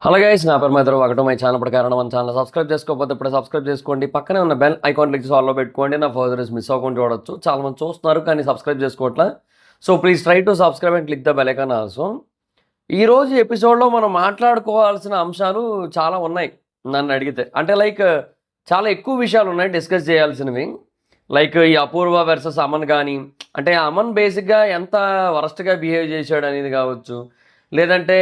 Hello guys, నా పేరు మైత్రి. ఒకటో మై ఛానల్ ప్రకారం మన ఛానల్ సబ్స్క్రైబ్ చేసుకోకపోతే ఇప్పుడు సబ్స్క్రైబ్ చేసుకోండి. పక్కనే ఉన్న బెల్ ఐకాన్ క్లిక్ ఆల్లో పెట్టుకోండి. నా ఫర్దర్స్ మిస్ అవ్వకుండా చూడొచ్చు. చాలా మంది చూస్తున్నారు కానీ సబ్స్క్రైబ్ చేసుకోవట్లా. So please try to subscribe and click the bell icon also. ఈరోజు ఎపిసోడ్లో మనం మాట్లాడుకోవాల్సిన అంశాలు చాలా ఉన్నాయి నన్ను అడిగితే. అంటే లైక్ చాలా ఎక్కువ విషయాలు ఉన్నాయి డిస్కస్ చేయాల్సినవి. లైక్ ఈ అపూర్వ వర్సెస్ అమన్ కానీ, అంటే అమన్ బేసిక్గా ఎంత వరస్ట్గా బిహేవ్ చేశాడు అనేది కావచ్చు, లేదంటే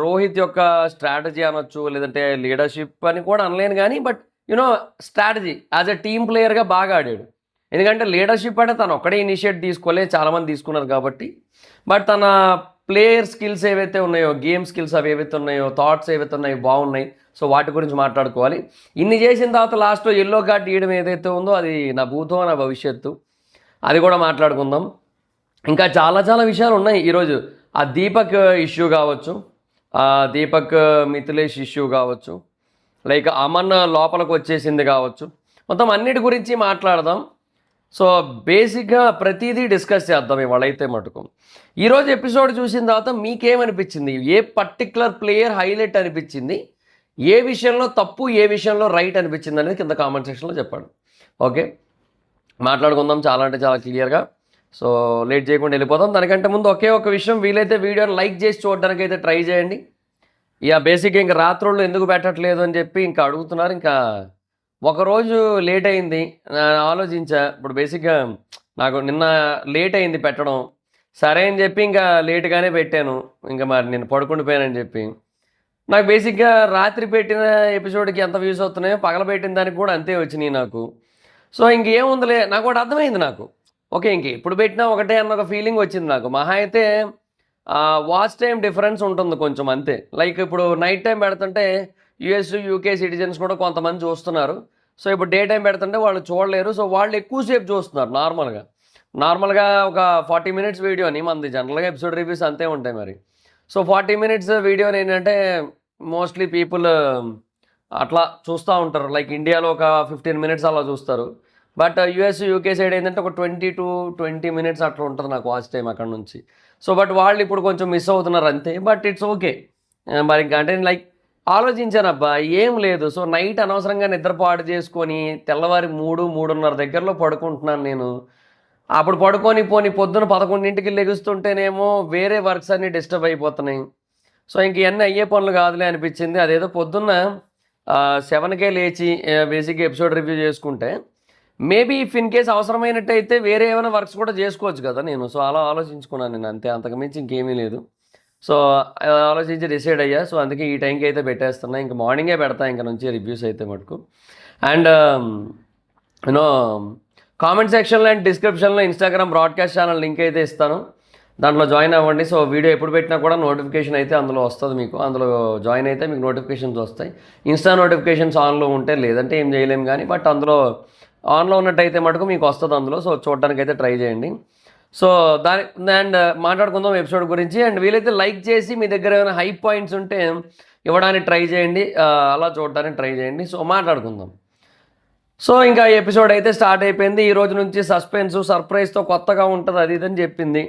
రోహిత్ యొక్క స్ట్రాటజీ అనొచ్చు, లేదంటే లీడర్షిప్ అని కూడా అనలేను కానీ, but you know strategy as a team ప్లేయర్గా బాగా ఆడాడు. ఎందుకంటే లీడర్షిప్ అంటే తను ఒక్కడే ఇనిషియేట్ తీసుకోలే, చాలామంది తీసుకున్నారు కాబట్టి. బట్ తన ప్లేయర్ స్కిల్స్ ఏవైతే ఉన్నాయో, గేమ్ స్కిల్స్ అవి ఏవైతే ఉన్నాయో, థాట్స్ ఏవైతే ఉన్నాయో బాగున్నాయి. సో వాటి గురించి మాట్లాడుకోవాలి. ఇన్ని చేసిన తర్వాత లాస్ట్లో ఎల్లో కార్డ్ ఇవ్వడం ఏదైతే ఉందో అది నా భూతో నా భవిష్యత్తు, అది కూడా మాట్లాడుకుందాం. ఇంకా చాలా చాలా విషయాలు ఉన్నాయి ఈరోజు. ఆ దీపక్ ఇష్యూ కావచ్చు, దీపక్ మిథిలేష్ ఇష్యూ కావచ్చు, లైక్ అమన్ లోపలికి వచ్చేసింది కావచ్చు, మొత్తం అన్నిటి గురించి మాట్లాడదాం. సో బేసిక్గా ప్రతిదీ డిస్కస్ చేద్దాం ఇవాళైతే మటుకు. ఈరోజు ఎపిసోడ్ చూసిన తర్వాత మీకేమనిపించింది? ఏ పర్టికులర్ ప్లేయర్ హైలైట్ అనిపించింది, ఏ విషయంలో తప్పు, ఏ విషయంలో రైట్ అనిపించింది అనేది కింద కామెంట్ సెక్షన్లో చెప్పండి. ఓకే, మాట్లాడుకుందాం చాలా అంటే చాలా క్లియర్గా. సో లేట్ చేయకుండా వెళ్ళిపోతాం. దానికంటే ముందు ఒకే ఒక విషయం, వీలైతే వీడియోని లైక్ చేసి చూడడానికి అయితే ట్రై చేయండి. ఇక బేసిక్గా ఇంకా రాత్రుళ్ళు ఎందుకు పెట్టట్లేదు అని చెప్పి ఇంకా అడుగుతున్నారు. ఇంకా ఒకరోజు లేట్ అయింది, ఆలోచించా. ఇప్పుడు బేసిక్గా నాకు నిన్న లేట్ అయింది పెట్టడం, సరే అని చెప్పి ఇంకా లేట్గానే పెట్టాను. ఇంకా మరి నేను పడుకుండిపోయానని చెప్పి, నాకు బేసిక్గా రాత్రి పెట్టిన ఎపిసోడ్కి ఎంత వ్యూస్ అవుతున్నాయో పగలబెట్టిన దానికి కూడా అంతే వచ్చినాయి నాకు. సో ఇంకేముందిలే, నాకు కూడా అర్థమైంది నాకు. ఓకే, ఇంక ఇప్పుడు పెట్టినా ఒకటే అన్న ఒక ఫీలింగ్ వచ్చింది నాకు. మహా అయితే వాచ్ టైం డిఫరెన్స్ ఉంటుంది కొంచెం, అంతే. లైక్ ఇప్పుడు నైట్ టైం పెడుతుంటే యూఎస్ యూకే సిటిజన్స్ కూడా కొంతమంది చూస్తున్నారు. సో ఇప్పుడు డే టైం పెడుతుంటే వాళ్ళు చూడలేరు. సో వాళ్ళు ఎక్కువసేపు చూస్తున్నారు. నార్మల్గా ఒక 40 minutes వీడియోని, మనది జనరల్గా ఎపిసోడ్ రివ్యూస్ అంతే ఉంటాయి మరి. సో 40 minutes వీడియోని ఏంటంటే మోస్ట్లీ పీపుల్ అట్లా చూస్తూ ఉంటారు. లైక్ ఇండియాలో ఒక 15 minutes అలా చూస్తారు. బట్ యూఎస్ యూకే సైడ్ ఏంటంటే ఒక 20 to 20 minutes అట్లా ఉంటుంది నాకు వాచ్ టైం అక్కడ నుంచి. సో బట్ వాళ్ళు ఇప్పుడు కొంచెం మిస్ అవుతున్నారు అంతే. But it's okay. మరి ఇంకా అంటే లైక్ ఆలోచించాను, అబ్బా ఏం లేదు. సో నైట్ అనవసరంగా నిద్రపాటు చేసుకొని తెల్లవారి 3-3:30 దగ్గరలో పడుకుంటున్నాను నేను. అప్పుడు పడుకొని పోని పొద్దున 11ంటికి లెగుస్తుంటేనేమో వేరే వర్క్స్ అన్నీ డిస్టర్బ్ అయిపోతున్నాయి. సో ఇంక ఇవన్నీ అయ్యే పనులు కాదులే అనిపించింది. అదేదో పొద్దున్న 7కే లేచి బేసిక్గా ఎపిసోడ్ రివ్యూ చేసుకుంటే మేబీ ఇఫ్ ఇన్ కేస్ అవసరమైనట్టయితే వేరే ఏమైనా వర్క్స్ కూడా చేసుకోవచ్చు కదా నేను. సో అలా ఆలోచించుకున్నాను నేను, అంతే, అంతకుమించి ఇంకేమీ లేదు. సో ఆలోచించి డిసైడ్ అయ్యా. సో అందుకే ఈ టైంకి అయితే పెట్టేస్తున్నా. ఇంకా మార్నింగే పెడతా ఇంకా నుంచి రివ్యూస్ అయితే మటుకు. అండ్ యూనో కామెంట్ సెక్షన్లో అండ్ డిస్క్రిప్షన్లో ఇన్స్టాగ్రామ్ బ్రాడ్కాస్ట్ ఛానల్ లింక్ అయితే ఇస్తాను, దాంట్లో జాయిన్ అవ్వండి. సో వీడియో ఎప్పుడు పెట్టినా కూడా నోటిఫికేషన్ అయితే అందులో వస్తుంది మీకు. అందులో జాయిన్ అయితే మీకు నోటిఫికేషన్స్ వస్తాయి. ఇన్స్టా నోటిఫికేషన్స్ ఆన్లో ఉంటే, లేదంటే ఏం చేయలేము కానీ, బట్ అందులో ఆన్లో ఉన్నట్టయితే మటుకు మీకు వస్తుంది అందులో. సో చూడడానికి అయితే ట్రై చేయండి. సో అండ్ మాట్లాడుకుందాం ఎపిసోడ్ గురించి. అండ్ వీలైతే లైక్ చేసి మీ దగ్గర ఏమైనా హై పాయింట్స్ ఉంటే ఇవ్వడానికి ట్రై చేయండి, అలా చూడడానికి ట్రై చేయండి. సో మాట్లాడుకుందాం. సో ఇంకా ఎపిసోడ్ అయితే స్టార్ట్ అయిపోయింది. ఈ రోజు నుంచి సస్పెన్స్ సర్ప్రైజ్తో కొత్తగా ఉంటుంది అది ఇదని చెప్పింది.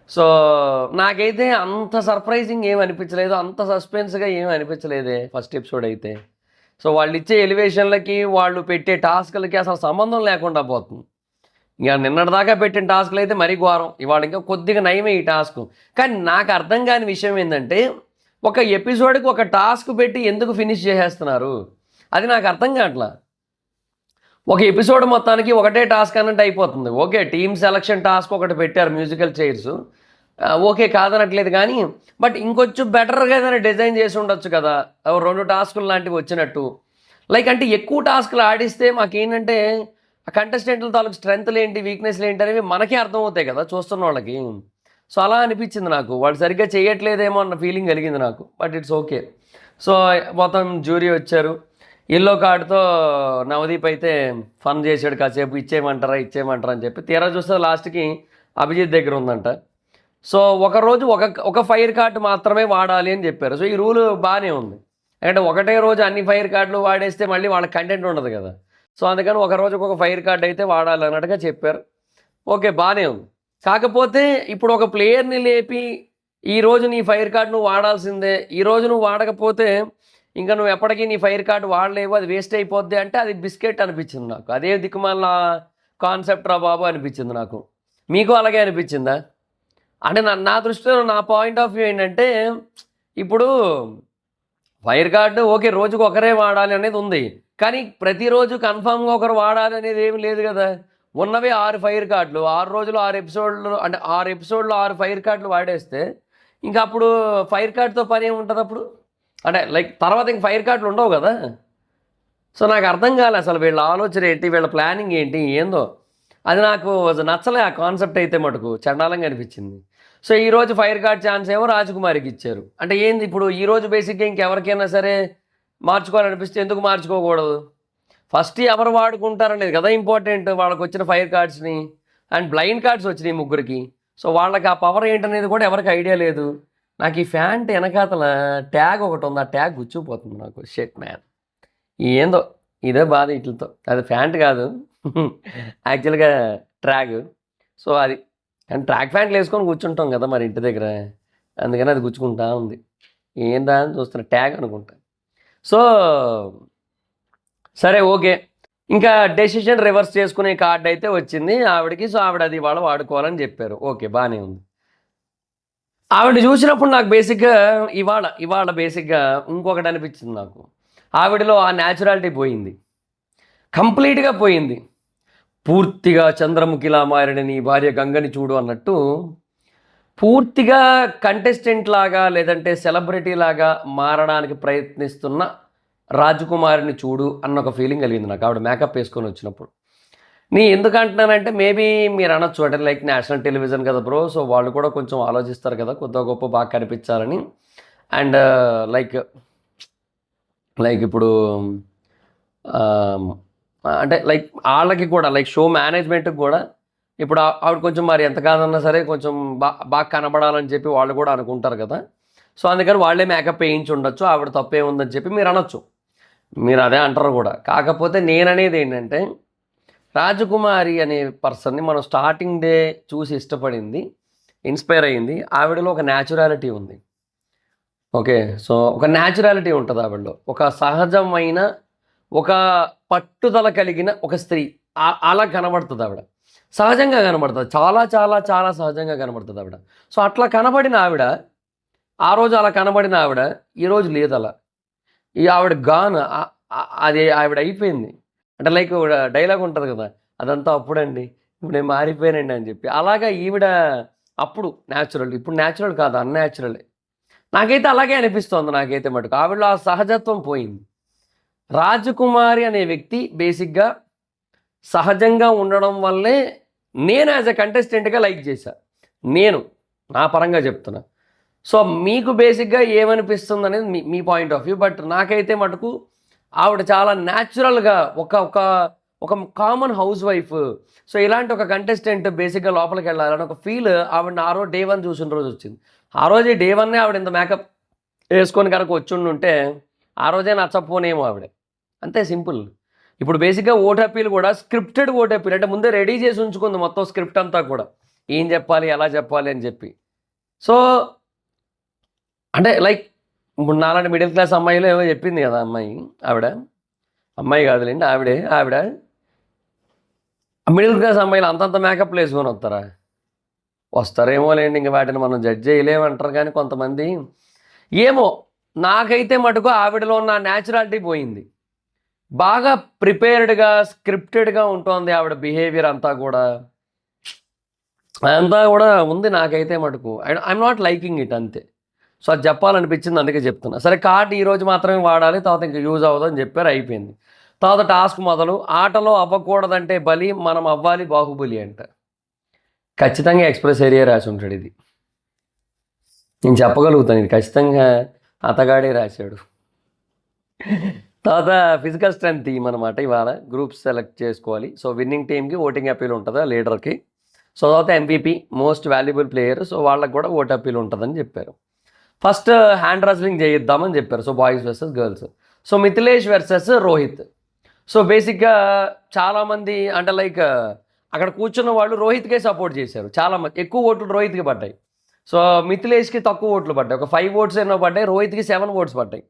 సో నాకైతే అంత సర్ప్రైజింగ్ ఏమి అనిపించలేదు, అంత సస్పెన్స్గా ఏమి అనిపించలేదే ఫస్ట్ ఎపిసోడ్ అయితే. సో వాళ్ళు ఇచ్చే ఎలివేషన్లకి, వాళ్ళు పెట్టే టాస్క్లకి అసలు సంబంధం లేకుండా పోతుంది. ఇక నిన్నటిదాకా పెట్టిన టాస్క్లు అయితే మరీ ఘోరం. ఇవాళ ఇంకా కొద్దిగా నయమే ఈ టాస్క్. కానీ నాకు అర్థం కాని విషయం ఏంటంటే, ఒక ఎపిసోడ్కి ఒక టాస్క్ పెట్టి ఎందుకు ఫినిష్ చేసేస్తున్నారు, అది నాకు అర్థం కావట్లా. ఒక ఎపిసోడ్ మొత్తానికి ఒకటే టాస్క్ అన్నట్టు అయిపోతుంది. ఓకే, టీమ్ సెలక్షన్ టాస్క్ ఒకటి పెట్టారు, మ్యూజికల్ చైర్స్, ఓకే కాదనట్లేదు కానీ, బట్ ఇంకొంచెం బెటర్గా ఏదైనా డిజైన్ చేసి ఉండొచ్చు కదా, 2 టాస్కులు లాంటివి వచ్చినట్టు. లైక్ అంటే ఎక్కువ టాస్కులు ఆడిస్తే మాకేంటంటే ఆ కంటెస్టెంట్ల తాలూకు స్ట్రెంత్లు ఏంటి, వీక్నెస్లు ఏంటి అనేవి మనకే అర్థమవుతాయి కదా చూస్తున్న వాళ్ళకి. సో అలా అనిపించింది నాకు, వాళ్ళు సరిగ్గా చేయట్లేదేమో అన్న ఫీలింగ్ కలిగింది నాకు. But it's okay. సో మొత్తం జ్యూరీ వచ్చారు. ఎల్లో కార్డుతో నవదీప్ అయితే ఫన్ చేశాడు కాసేపు, ఇచ్చేయమంటారా అని చెప్పి. తీరా చూస్తే లాస్ట్కి అభిజిత్ దగ్గర ఉందంట. సో ఒకరోజు ఒక ఫైర్ కార్డు మాత్రమే వాడాలి అని చెప్పారు. సో ఈ రూల్ బాగానే ఉంది. అంటే ఒకటే రోజు అన్ని ఫైర్ కార్డులు వాడేస్తే మళ్ళీ వాళ్ళ కంటెంట్ ఉండదు కదా. సో అందుకని ఒక రోజుకు ఒక ఫైర్ కార్డు అయితే వాడాలి అన్నట్టుగా చెప్పారు. ఓకే, బాగానే ఉంది. కాకపోతే ఇప్పుడు ఒక ప్లేయర్ని లేపి ఈరోజు నీ ఫైర్ కార్డ్ నువ్వు వాడాల్సిందే, ఈరోజు నువ్వు వాడకపోతే ఇంకా నువ్వు ఎప్పటికీ నీ ఫైర్ కార్డ్ వాడలేవు, అది వేస్ట్ అయిపోద్ది అంటే అది బిస్కెట్ అనిపించింది నాకు. అదే దిక్కుమాల కాన్సెప్ట్ రా బాబు అనిపించింది నాకు. మీకు అలాగే అనిపించిందా? అంటే నా దృష్టిలో నా పాయింట్ ఆఫ్ వ్యూ ఏంటంటే, ఇప్పుడు ఫైర్ కార్డు ఓకే రోజుకు ఒకరే వాడాలి అనేది ఉంది, కానీ ప్రతిరోజు కన్ఫామ్గా ఒకరు వాడాలి అనేది ఏమి లేదు కదా. ఉన్నవే 6 ఫైర్ కార్డులు, 6 రోజులు 6 ఎపిసోడ్లు, అంటే 6 ఎపిసోడ్లు 6 ఫైర్ కార్డులు వాడేస్తే ఇంకా అప్పుడు ఫైర్ కార్డ్తో పని ఏముంటుంది అప్పుడు? అంటే లైక్ తర్వాత ఇంక ఫైర్ కార్డులు ఉండవు కదా. సో నాకు అర్థం కాలే అసలు వీళ్ళ ఆలోచన ఏంటి, వీళ్ళ ప్లానింగ్ ఏంటి, ఏందో అది నాకు నచ్చలే. ఆ కాన్సెప్ట్ అయితే మటుకు చండాలంగా అనిపించింది. సో ఈరోజు ఫైర్ కార్డ్ ఛాన్స్ ఏమో రాజకుమారికి ఇచ్చారు. అంటే ఏంది ఇప్పుడు ఈరోజు బేసిక్గా ఇంకెవరికైనా సరే మార్చుకోవాలనిపిస్తే ఎందుకు మార్చుకోకూడదు? ఫస్ట్ ఎవరు వాడుకుంటారనేది కదా ఇంపార్టెంట్. వాళ్ళకి వచ్చిన ఫైర్ కార్డ్స్ని అండ్ బ్లైండ్ కార్డ్స్ వచ్చినాయి ముగ్గురికి. సో వాళ్ళకి ఆ పవర్ ఏంటనేది కూడా ఎవరికి ఐడియా లేదు. నాకు ఈ ఫ్యాంట్ వెనకాతల ట్యాగ్ ఒకటి ఉంది, ఆ ట్యాగ్ గుచ్చుకుపోతుంది నాకు. షెట్ మ్యాన్, ఏందో ఇదే బాధ వీటితో. అది ఫ్యాంట్ కాదు యాక్చువల్గా ట్రాగ్. సో అది కానీ ట్రాక్ ఫ్యాంట్లు వేసుకొని కూర్చుంటాం కదా మరి ఇంటి దగ్గర, అందుకని అది గుచ్చుకుంటా ఉంది. ఏందా అని చూస్తున్నా, ట్యాగ్ అనుకుంటా. సో సరే ఓకే, ఇంకా డెసిషన్ రివర్స్ చేసుకునే కార్డ్ అయితే వచ్చింది ఆవిడకి. సో ఆవిడ అది ఇవాళ వాడుకోవాలని చెప్పారు. ఓకే, బాగానే ఉంది. ఆవిడ చూసినప్పుడు నాకు బేసిక్గా ఇవాళ బేసిక్గా ఇంకొకటి అనిపించింది నాకు. ఆవిడలో ఆ న్యాచురాలిటీ పోయింది, కంప్లీట్గా పోయింది. పూర్తిగా చంద్రముఖిలా మారిన నీ భార్య గంగని చూడు అన్నట్టు పూర్తిగా కంటెస్టెంట్ లాగా లేదంటే సెలబ్రిటీ లాగా మారడానికి ప్రయత్నిస్తున్న రాజకుమారిని చూడు అన్న ఒక ఫీలింగ్ కలిగింది నాకు ఆవిడ మేకప్ వేసుకొని వచ్చినప్పుడు. ఎందుకు అంటున్నానంటే మేబీ మీరు అనొచ్చు, అంటే లైక్ నేషనల్ టెలివిజన్ కదా బ్రో, సో వాళ్ళు కూడా కొంచెం ఆలోచిస్తారు కదా కొద్దిగా గొప్ప బాగా కనిపించాలని. అండ్ లైక్ ఇప్పుడు అంటే లైక్ వాళ్ళకి కూడా లైక్ షో మేనేజ్మెంట్కి కూడా ఇప్పుడు ఆవిడ కొంచెం మరి ఎంత కాదన్నా సరే కొంచెం బాగా కనబడాలని చెప్పి వాళ్ళు కూడా అనుకుంటారు కదా. సో అందుకని వాళ్ళే మేకప్ వేయించి ఉండొచ్చు, ఆవిడ తప్పే ఉందని చెప్పి మీరు అనొచ్చు, మీరు అదే అంటారు కూడా. కాకపోతే నేననేది ఏంటంటే రాజకుమారి అనే పర్సన్ని మనం స్టార్టింగ్ డే చూసి ఇష్టపడింది, ఇన్స్పైర్ అయ్యింది. ఆవిడలో ఒక న్యాచురాలిటీ ఉంది. ఓకే, సో ఒక న్యాచురాలిటీ ఉంటుంది ఆవిడలో, ఒక సహజమైన ఒక పట్టుదల కలిగిన ఒక స్త్రీ అలా కనబడుతుంది ఆవిడ. సహజంగా కనబడుతుంది, చాలా చాలా చాలా సహజంగా కనబడుతుంది ఆవిడ. సో అట్లా కనబడిన ఆవిడ, ఆ రోజు అలా కనబడిన ఆవిడ ఈరోజు లేదు అలా. ఈ ఆవిడ గాన్ అది ఆవిడ అయిపోయింది. అంటే లైక్ డైలాగ్ ఉంటుంది కదా, అదంతా అప్పుడండి ఇప్పుడు నేను మారిపోయానండి అని చెప్పి. అలాగా ఈవిడ అప్పుడు న్యాచురల్, ఇప్పుడు న్యాచురల్ కాదు, అన్యాచురలే. నాకైతే అలాగే అనిపిస్తోంది. నాకైతే మటుకు ఆవిడలో ఆ సహజత్వం పోయింది. రాజకుమారి అనే వ్యక్తి బేసిక్గా సహజంగా ఉండడం వల్లే నేను యాజ్ ఎ కంటెస్టెంట్గా లైక్ చేశా, నేను నా పరంగా చెప్తున్నా. సో మీకు బేసిక్గా ఏమనిపిస్తుంది అనేది మీ పాయింట్ ఆఫ్ వ్యూ. బట్ నాకైతే మటుకు ఆవిడ చాలా న్యాచురల్గా ఒక కామన్ హౌస్ వైఫ్. సో ఇలాంటి ఒక కంటెస్టెంట్ బేసిక్గా లోపలికి వెళ్ళాలని ఒక ఫీల్ ఆవిడని ఆ రోజు డే 1 చూసిన రోజు వచ్చింది. ఆ రోజే డే 1 ఆవిడ ఇంత మేకప్ వేసుకొని కనుక వచ్చుండుంటే ఆ రోజే నచ్చపోనేమో ఆవిడ. అంతే సింపుల్. ఇప్పుడు బేసిక్గా ఓటప్పీలు కూడా స్క్రిప్టెడ్ ఓటప్పీలు, అంటే ముందే రెడీ చేసి ఉంచుకుంది మొత్తం స్క్రిప్ట్ అంతా కూడా, ఏం చెప్పాలి ఎలా చెప్పాలి అని చెప్పి. సో అంటే లైక్ ఇప్పుడు నాలాంటి మిడిల్ క్లాస్ అమ్మాయిలో ఏమో చెప్పింది కదా అమ్మాయి కాదులేండి ఆవిడ మిడిల్ క్లాస్ అమ్మాయిలు అంతంత మేకప్లు వేసుకొని వస్తారేమో లేండి, ఇంకా వాటిని మనం జడ్జ్ చేయలేమంటారు. కానీ కొంతమంది ఏమో, నాకైతే మటుకు ఆవిడలో ఉన్న న్యాచురాలిటీ పోయింది. బాగా ప్రిపేర్డ్గా స్క్రిప్టెడ్గా ఉంటుంది ఆవిడ బిహేవియర్ అంతా కూడా ఉంది నాకైతే మటుకు. ఐఎమ్ నాట్ లైకింగ్ ఇట్, అంతే. సో అది చెప్పాలనిపించింది, అందుకే చెప్తున్నా. సరే కార్డ్ ఈరోజు మాత్రమే వాడాలి, తర్వాత ఇంకా యూజ్ అవ్వదు అని చెప్పారు, అయిపోయింది. తర్వాత టాస్క్ మొదలు. ఆటలో అవ్వకూడదంటే బలి, మనం అవ్వాలి బాహుబలి అంట. ఖచ్చితంగా ఎక్స్ప్రెస్ ఏరియా రాసి ఉంటాడు ఇది, నేను చెప్పగలుగుతాను. ఇది ఖచ్చితంగా అతగాడే రాశాడు. తర్వాత ఫిజికల్ స్ట్రెంత్ టీమ్ అనమాట. ఇవాళ గ్రూప్స్ సెలెక్ట్ చేసుకోవాలి. సో విన్నింగ్ టీమ్కి ఓటింగ్ అప్పీల్ ఉంటుంది లీడర్కి. సో తర్వాత MVP most valuable player, so వాళ్ళకి కూడా ఓట్ అప్పీల్ ఉంటుందని చెప్పారు. ఫస్ట్ హ్యాండ్ రెజ్లింగ్ చేయిద్దామని చెప్పారు. So boys versus girls. So Mithilesh versus Rohit. So బేసిక్గా చాలామంది అంటే లైక్ అక్కడ కూర్చున్న వాళ్ళు రోహిత్కే సపోర్ట్ చేశారు, చాలామంది ఎక్కువ ఓట్లు రోహిత్కి పడ్డాయి. సో మిథిలేష్కి తక్కువ ఓట్లు పడ్డాయి, ఒక 5 ఓట్స్ ఎన్నో పడ్డాయి, రోహిత్కి 7 ఓట్స్ పడ్డాయి.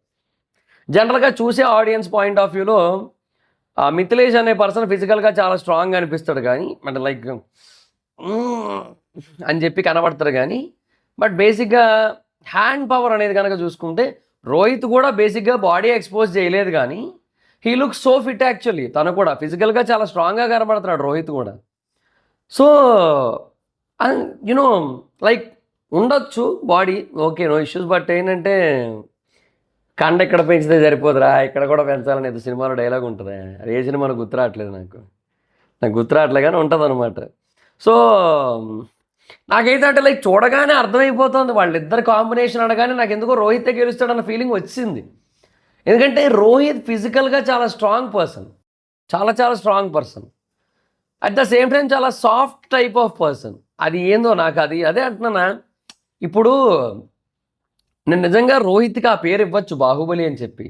జనరల్గా చూసే ఆడియన్స్ పాయింట్ ఆఫ్ వ్యూలో మిథిలేష్ అనే పర్సన్ ఫిజికల్గా చాలా స్ట్రాంగ్ అనిపిస్తాడు, కానీ అంటే లైక్ అని చెప్పి కనబడతారు, కానీ బట్ బేసిక్గా హ్యాండ్ పవర్ అనేది కనుక చూసుకుంటే రోహిత్ కూడా బేసిక్గా బాడీ ఎక్స్పోజ్ చేయలేదు, కానీ he looks so fit actually. తను కూడా ఫిజికల్గా చాలా స్ట్రాంగ్గా కనబడుతున్నాడు రోహిత్ కూడా. సో యునో లైక్ ఉండొచ్చు body, okay, no issues. But ఏంటంటే కండ ఇక్కడ పెంచితే సరిపోదురా, ఇక్కడ కూడా పెంచాలని ఏదో సినిమాలో డైలాగ్ ఉంటుంది, ఏ సినిమాలో గుర్తురావట్లేదు, నాకు గుర్తురావట్లే కానీ ఉంటుంది అనమాట. సో నాకైతే అంటే లైక్ చూడగానే అర్థమైపోతుంది వాళ్ళిద్దరు కాంబినేషన్ అనగానే నాకు ఎందుకో రోహితే గెలుస్తాడన్న ఫీలింగ్ వచ్చింది. ఎందుకంటే రోహిత్ ఫిజికల్గా చాలా స్ట్రాంగ్ పర్సన్, చాలా చాలా strong person, at the same time చాలా సాఫ్ట్ టైప్ ఆఫ్ పర్సన్. అది ఏందో నాకు అదే అంటున్నా. ఇప్పుడు నేను నిజంగా రోహిత్కి ఆ పేరు ఇవ్వచ్చు బాహుబలి అని చెప్పి,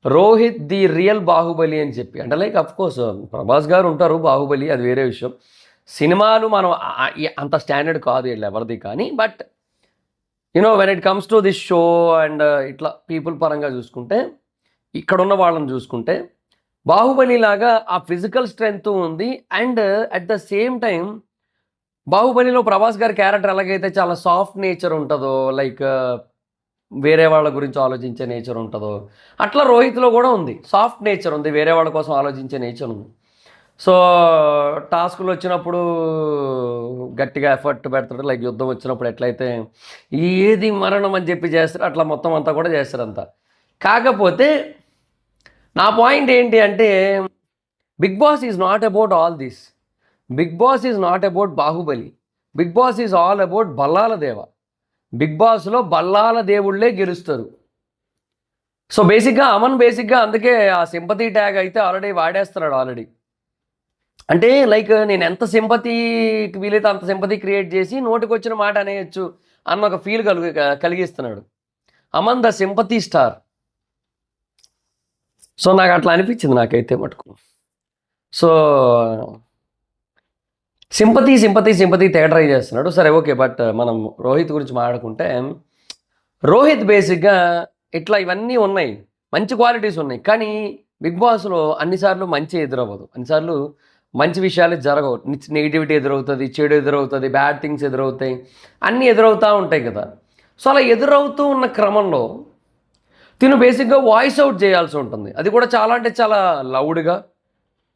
రోహిత్ ది రియల్ బాహుబలి అని చెప్పి. అంటే లైక్ అఫ్కోర్స్ ప్రభాస్ గారు ఉంటారు బాహుబలి, అది వేరే విషయం. సినిమాలు మనం అంత స్టాండర్డ్ కాదు వీళ్ళు ఎవరిది, కానీ but when it comes to this show and ఇట్లా పీపుల్ పరంగా చూసుకుంటే, ఇక్కడున్న వాళ్ళని చూసుకుంటే బాహుబలి లాగా ఆ ఫిజికల్ స్ట్రెంగ్త్ ఉంది. And at the same time బాహుబలిలో ప్రభాస్ గారి క్యారెక్టర్ ఎలాగైతే చాలా సాఫ్ట్ నేచర్ ఉంటుందో, లైక్ వేరే వాళ్ళ గురించి ఆలోచించే నేచర్ ఉంటుందో, అట్లా రోహిత్లో కూడా ఉంది, సాఫ్ట్ నేచర్ ఉంది, వేరే వాళ్ళ కోసం ఆలోచించే నేచర్ ఉంది. సో టాస్కులు వచ్చినప్పుడు గట్టిగా ఎఫర్ట్ పెడతాడు, లైక్ యుద్ధం వచ్చినప్పుడు ఎట్లయితే ఏది మరణం అని చెప్పి చేస్తారు, అట్లా మొత్తం అంతా కూడా చేస్తారంతా. కాకపోతే నా పాయింట్ ఏంటి అంటే, Bigg Boss is not about all this. Bigg Boss is not about Baahubali. Bigg Boss is all about Bhallaladeva. Bigg బాస్లో బల్లాల దేవుళ్ళే గెలుస్తారు. సో బేసిక్గా అమన్ అందుకే ఆ సింపతి ట్యాగ్ అయితే ఆల్రెడీ వాడేస్తున్నాడు ఆల్రెడీ. అంటే లైక్ నేను ఎంత సింపతి వీలైతే అంత సింపతి క్రియేట్ చేసి నోటికి వచ్చిన మాట అనేయచ్చు అన్న ఒక ఫీల్ కలిగిస్తున్నాడు Aman, the sympathy star. So నాకు అట్లా అనిపించింది నాకైతే మటుకు. సో సింపతి తెగ ట్రై చేస్తున్నాడు, సరే ఓకే. బట్ మనం రోహిత్ గురించి మాట్లాడుకుంటే, రోహిత్ బేసిక్గా ఇట్లా ఇవన్నీ ఉన్నాయి, మంచి క్వాలిటీస్ ఉన్నాయి, కానీ బిగ్ బాస్లో అన్నిసార్లు మంచి ఎదురవ్వదు, అన్నిసార్లు మంచి విషయాలు జరగవు. నెగిటివిటీ ఎదురవుతుంది, చెడు ఎదురవుతుంది, బ్యాడ్ థింగ్స్ ఎదురవుతాయి, అన్నీ ఎదురవుతూ ఉంటాయి కదా. సో అలా ఎదురవుతూ ఉన్న క్రమంలో తిను బేసిక్గా వాయిస్ అవుట్ చేయాల్సి ఉంటుంది. అది కూడా చాలా అంటే చాలా లౌడ్గా,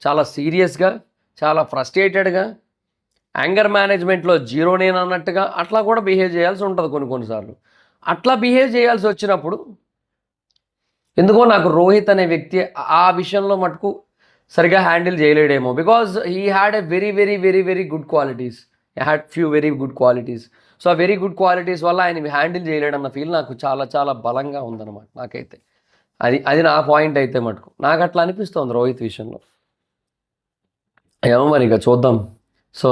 చాలా సీరియస్గా, చాలా ఫ్రస్ట్రేటెడ్గా, యాంగర్ మేనేజ్మెంట్లో జీరో నేను అన్నట్టుగా అట్లా కూడా బిహేవ్ చేయాల్సి ఉంటుంది కొన్నిసార్లు. అట్లా బిహేవ్ చేయాల్సి వచ్చినప్పుడు ఎందుకో నాకు రోహిత్ అనే వ్యక్తి ఆ విషయంలో మటుకు సరిగా హ్యాండిల్ చేయలేడేమో. Because he had a very very very very good qualities, he had few very good qualities. So ఆ వెరీ గుడ్ క్వాలిటీస్ వల్ల ఆయన హ్యాండిల్ చేయలేడన్న ఫీల్ నాకు చాలా చాలా బలంగా ఉందన్నమాట నాకైతే. అది నా పాయింట్ అయితే మటుకు నాకు అట్లా అనిపిస్తుంది రోహిత్ విషయంలో. ఏమో మరి ఇక చూద్దాం. సో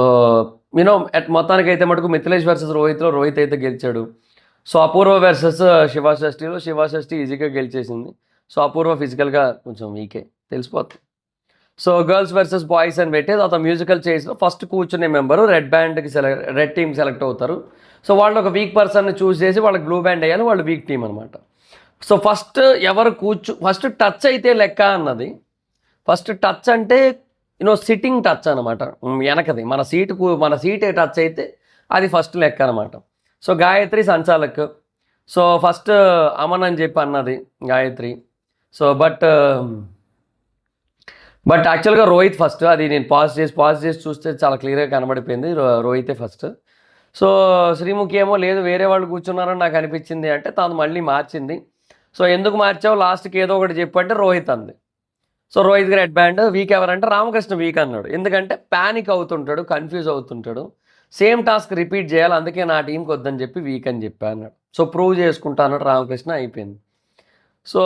మొత్తానికైతే మటుకు మిథిలేష్ వర్సెస్ రోహిత్లో రోహిత్ అయితే గెలిచాడు. సో అపూర్వ వర్సెస్ శివ షష్ఠి ఈజీగా గెలిచేసింది. సో అపూర్వ ఫిజికల్గా కొంచెం వీకే తెలిసిపోతుంది. సో గర్ల్స్ వర్సెస్ బాయ్స్ అని పెట్టి తర్వాత మ్యూజికల్ చైర్స్లో ఫస్ట్ కూర్చునే మెంబరు రెడ్ టీమ్ సెలెక్ట్ అవుతారు. సో వాళ్ళు ఒక వీక్ పర్సన్ని చూస్ చేసి వాళ్ళకి బ్లూ బ్యాండ్ వేయాలి, వాళ్ళు వీక్ టీం అనమాట. సో ఫస్ట్ ఫస్ట్ టచ్ అయితే లెక్క అన్నది. ఫస్ట్ టచ్ అంటే సిట్టింగ్ టచ్ అనమాట, వెనకది మన సీటే టచ్ అయితే అది ఫస్ట్ లెక్క అనమాట. So Gayatri sanchalak. So first Aman అని చెప్పి అన్నది గాయత్రి. సో బట్ యాక్చువల్గా రోహిత్ ఫస్ట్. అది నేను పాజ్ చేసి చూస్తే చాలా క్లియర్గా కనబడిపోయింది రోహితే ఫస్ట్. సో శ్రీముఖి ఏమో లేదు వేరే వాళ్ళు కూర్చున్నారని నాకు అనిపించింది అంటే తాను మళ్ళీ మార్చింది. సో ఎందుకు మార్చావు లాస్ట్కి ఏదో ఒకటి చెప్పంటే రోహిత్ అంది. సో రోహిత్కి రెడ్ బ్యాండ్. వీక్ ఎవరంటే రామకృష్ణ వీక్ అన్నాడు, ఎందుకంటే ప్యానిక్ అవుతుంటాడు, కన్ఫ్యూజ్ అవుతుంటాడు, సేమ్ టాస్క్ రిపీట్ చేయాలి, అందుకే నా టీంకి వద్దని చెప్పి వీక్ అని చెప్పి అన్నాడు. సో ప్రూవ్ చేసుకుంటా అన్నాడు రామకృష్ణ, అయిపోయింది. సో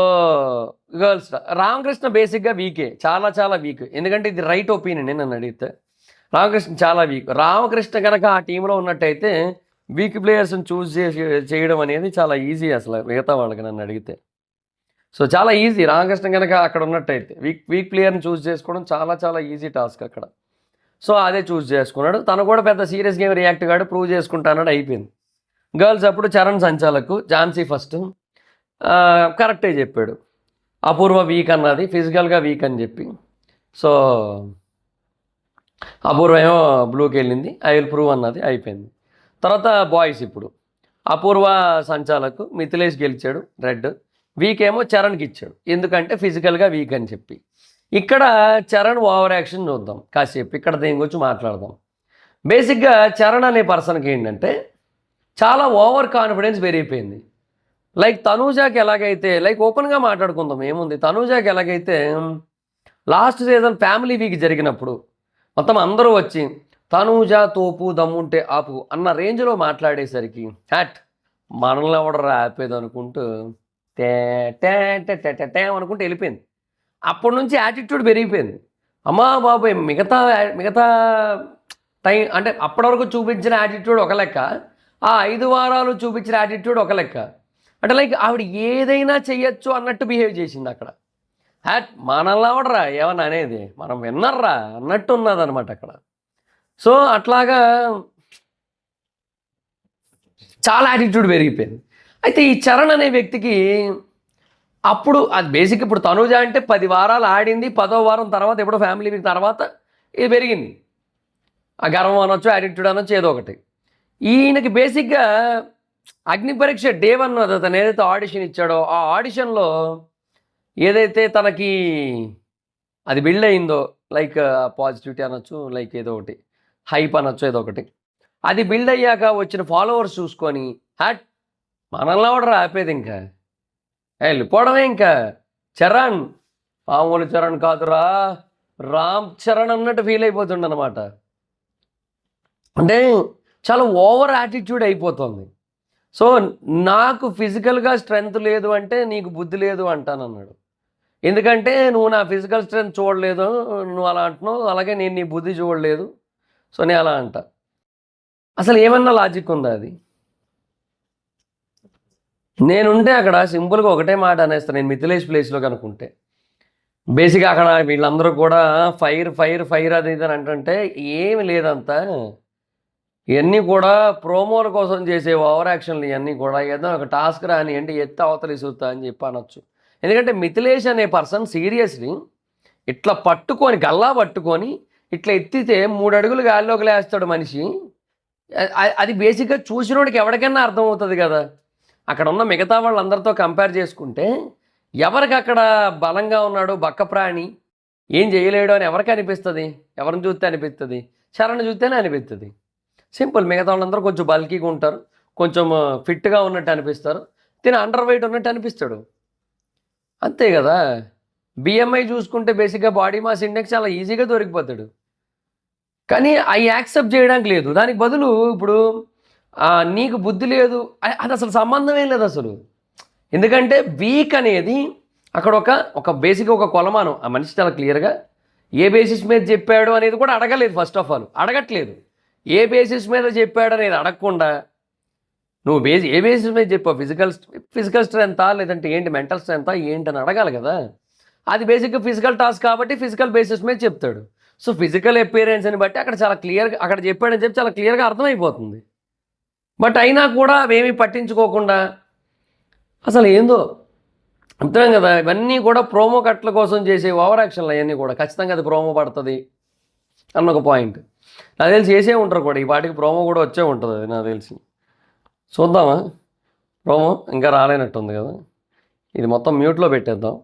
గర్ల్స్ రామకృష్ణ బేసిక్గా వీకే, చాలా చాలా వీక్, ఎందుకంటే ఇది రైట్ ఒపీనియన్ నన్ను అడిగితే. రామకృష్ణ చాలా వీక్. రామకృష్ణ కనుక ఆ టీంలో ఉన్నట్టయితే వీక్ ప్లేయర్స్ని చూస్ చేయడం అనేది చాలా ఈజీ అసలు మిగతా వాళ్ళకి నన్ను అడిగితే. సో చాలా ఈజీ, రామకృష్ణ కనుక అక్కడ ఉన్నట్టయితే వీక్ ప్లేయర్ని చూస్ చేసుకోవడం చాలా చాలా ఈజీ టాస్క్ అక్కడ. సో అదే చూస్ చేసుకున్నాడు. తను కూడా పెద్ద సీరియస్ గేమ్ రియాక్ట్ కాడు, ప్రూవ్ చేసుకుంటా అన్నాడు, అయిపోయింది. గర్ల్స్ అప్పుడు చరణ్ సంచాలకు, ఝాన్సీ ఫస్ట్. కరెక్టే చెప్పాడు. అపూర్వ వీక్ అన్నది, ఫిజికల్గా వీక్ అని చెప్పి. సో అపూర్వ ఏమో బ్లూకి వెళ్ళింది, ఐ విల్ ప్రూవ్ అన్నది, అయిపోయింది. తర్వాత బాయ్స్ ఇప్పుడు అపూర్వ సంచాలకు మిథిలేష్ గెలిచాడు రెడ్, వీక్ ఏమో చరణ్కి ఇచ్చాడు, ఎందుకంటే ఫిజికల్గా వీక్ అని చెప్పి. ఇక్కడ చరణ్ ఓవర్ యాక్షన్ చూద్దాం కాసేపు, ఇక్కడ దేని గురించి మాట్లాడదాం. బేసిక్గా చరణ్ అనే పర్సన్కి ఏంటంటే చాలా ఓవర్ కాన్ఫిడెన్స్ పెరిగిపోయింది. లైక్ తనూజాకి ఎలాగైతే, లైక్ ఓపెన్గా మాట్లాడుకుందాం ఏముంది, తనూజాకి ఎలాగైతే లాస్ట్ సీజన్ ఫ్యామిలీ వీక్ జరిగినప్పుడు మొత్తం అందరూ వచ్చి తనూజా తోపు దమ్ముంటే ఆపు అన్న రేంజ్లో మాట్లాడేసరికి హ్యాట్ మనల్ని ఎవడరా ఆపేది అనుకుంటూ టే టే టే టే టే టే అనుకుంటూ వెళ్ళిపోయింది. అప్పటి నుంచి యాటిట్యూడ్ పెరిగిపోయింది. అమ్మా బాబాయ్ మిగతా మిగతా టైం అంటే అప్పటి వరకు చూపించిన యాటిట్యూడ్ ఒక లెక్క, ఆ 5 వారాలు చూపించిన యాటిట్యూడ్ ఒక లెక్క. అంటే లైక్ ఆవిడ ఏదైనా చెయ్యొచ్చు అన్నట్టు బిహేవ్ చేసింది అక్కడ. హ్యాట్ మనల్ని ఎవడరా ఏమన్నా అనేది, మనం విన్నర్రా అన్నట్టు ఉన్నదనమాట అక్కడ. సో అట్లాగా చాలా యాటిట్యూడ్ పెరిగిపోయింది. అయితే ఈ చరణ్ అనే వ్యక్తికి అప్పుడు అది బేసిక్, ఇప్పుడు తనూజ అంటే 10 వారాలు ఆడింది, 10వ వారం తర్వాత ఎప్పుడో ఫ్యామిలీ వీక్ తర్వాత ఇది పెరిగింది. ఆ గర్వం అనొచ్చు, యాటిట్యూడ్ అనొచ్చు, ఏదో ఒకటి. ఈయనకి బేసిక్గా అగ్ని పరీక్ష డే 1 అతను ఏదైతే ఆడిషన్ ఇచ్చాడో ఆ ఆడిషన్లో ఏదైతే తనకి అది బిల్డ్ అయిందో, లైక్ పాజిటివిటీ అనొచ్చు, లైక్ ఏదో ఒకటి హైప్ అనొచ్చు, ఏదో ఒకటి, అది బిల్డ్ అయ్యాక వచ్చిన ఫాలోవర్స్ చూసుకొని హ్యాట్ మనల్ని ఎవడరా ఆపేది, ఇంకా వెళ్ళిపోవడమే. ఇంకా చరణ్ మామూలు చరణ్ కాదురా, రామ్ చరణ్ అన్నట్టు ఫీల్ అయిపోతుండ అనమాట. అంటే చాలా ఓవర్ యాటిట్యూడ్ అయిపోతుంది. సో నాకు ఫిజికల్గా స్ట్రెంగ్త్ లేదు అంటే నీకు బుద్ధి లేదు అంటానన్నాడు. ఎందుకంటే నువ్వు నా ఫిజికల్ స్ట్రెంగ్త్ చూడలేదు, నువ్వు అలా అంటున్నావు, అలాగే నేను నీ బుద్ధి చూడలేదు, సో నేను అలా అంట. అసలు ఏమన్నా లాజిక్ ఉందా అది? నేనుంటే అక్కడ సింపుల్గా ఒకటే మాట అనేస్తాను, నేను మిథిలేష్ ప్లేస్లో కనుకుంటే. బేసిక్గా అక్కడ వీళ్ళందరూ కూడా ఫైర్ ఫైర్ ఫైర్ అది ఇది అని అంటుంటే ఏమి లేదంతా, ఇవన్నీ కూడా ప్రోమోల కోసం చేసే ఓవర్ యాక్షన్లు, ఇవన్నీ కూడా ఏదో ఒక టాస్క్ రాని అంటే ఎత్తి అవతలి ఇసురుతా అని చెప్పి అనొచ్చు. ఎందుకంటే మిథిలేష్ అనే పర్సన్ సీరియస్లీ ఇట్లా పట్టుకొని గల్లా పట్టుకొని ఇట్లా ఎత్తితే 3 అడుగులు గాల్లోకి లేస్తాడు మనిషి. అది బేసిక్గా చూసినోడికి ఎవరికైనా అర్థమవుతుంది కదా. అక్కడ ఉన్న మిగతా వాళ్ళందరితో కంపేర్ చేసుకుంటే ఎవరికి అక్కడ బలంగా ఉన్నాడు, బక్క ప్రాణి, ఏం చేయలేడు అని ఎవరికి అనిపిస్తుంది? ఎవరిని చూస్తే అనిపిస్తుంది? చరణ్ చూస్తేనే అనిపిస్తుంది. సింపుల్. మిగతా వాళ్ళందరూ కొంచెం బల్కీగా ఉంటారు, కొంచెం ఫిట్గా ఉన్నట్టు అనిపిస్తారు, తిని అండర్ వెయిట్ ఉన్నట్టు అనిపిస్తాడు, అంతే కదా. బిఎంఐ చూసుకుంటే బేసిక్గా బాడీ మాస్ ఇండెక్స్ చాలా ఈజీగా దొరికిపోతాడు. కానీ అవి యాక్సెప్ట్ చేయడానికి లేదు. దానికి బదులు ఇప్పుడు నీకు బుద్ధి లేదు అది అసలు సంబంధమే లేదు అసలు. ఎందుకంటే వీక్ అనేది అక్కడ ఒక బేసిక్గా ఒక కొలమానం. ఆ మనిషి చాలా క్లియర్గా ఏ బేసిస్ మీద చెప్పాడు అనేది కూడా అడగలేదు. ఫస్ట్ ఆఫ్ ఆల్ అడగట్లేదు. ఏ బేసిస్ మీద చెప్పాడు అనేది అడగకుండా నువ్వు ఏ బేసిస్ మీద చెప్పావు, ఫిజికల్ స్ట్రెంతా లేదంటే ఏంటి, మెంటల్ స్ట్రెంతా ఏంటి అని అడగాలి కదా. అది బేసిక్గా ఫిజికల్ టాస్క్ కాబట్టి ఫిజికల్ బేసిస్ మీద చెప్తాడు. సో ఫిజికల్ అపియరెన్స్ని బట్టి అక్కడ చాలా క్లియర్గా అక్కడ చెప్పాడని చెప్పి చాలా క్లియర్గా అర్థమైపోతుంది. బట్ అయినా కూడా అవేమీ పట్టించుకోకుండా అసలు ఏందో అంతేం కదా. ఇవన్నీ కూడా ప్రోమో కట్ల కోసం చేసే ఓవర్ యాక్షన్లు అవన్నీ కూడా ఖచ్చితంగా అది ప్రోమో పడుతుంది అన్న ఒక పాయింట్. నాకు తెలిసి చేసే ఉంటారు కూడా, ఈ వాటికి ప్రోమో కూడా వచ్చే ఉంటుంది అది నాకు తెలిసి. చూద్దామా ప్రోమో? ఇంకా రాలేనట్టుంది కదా. ఇది మొత్తం మ్యూట్లో పెట్టేద్దాం.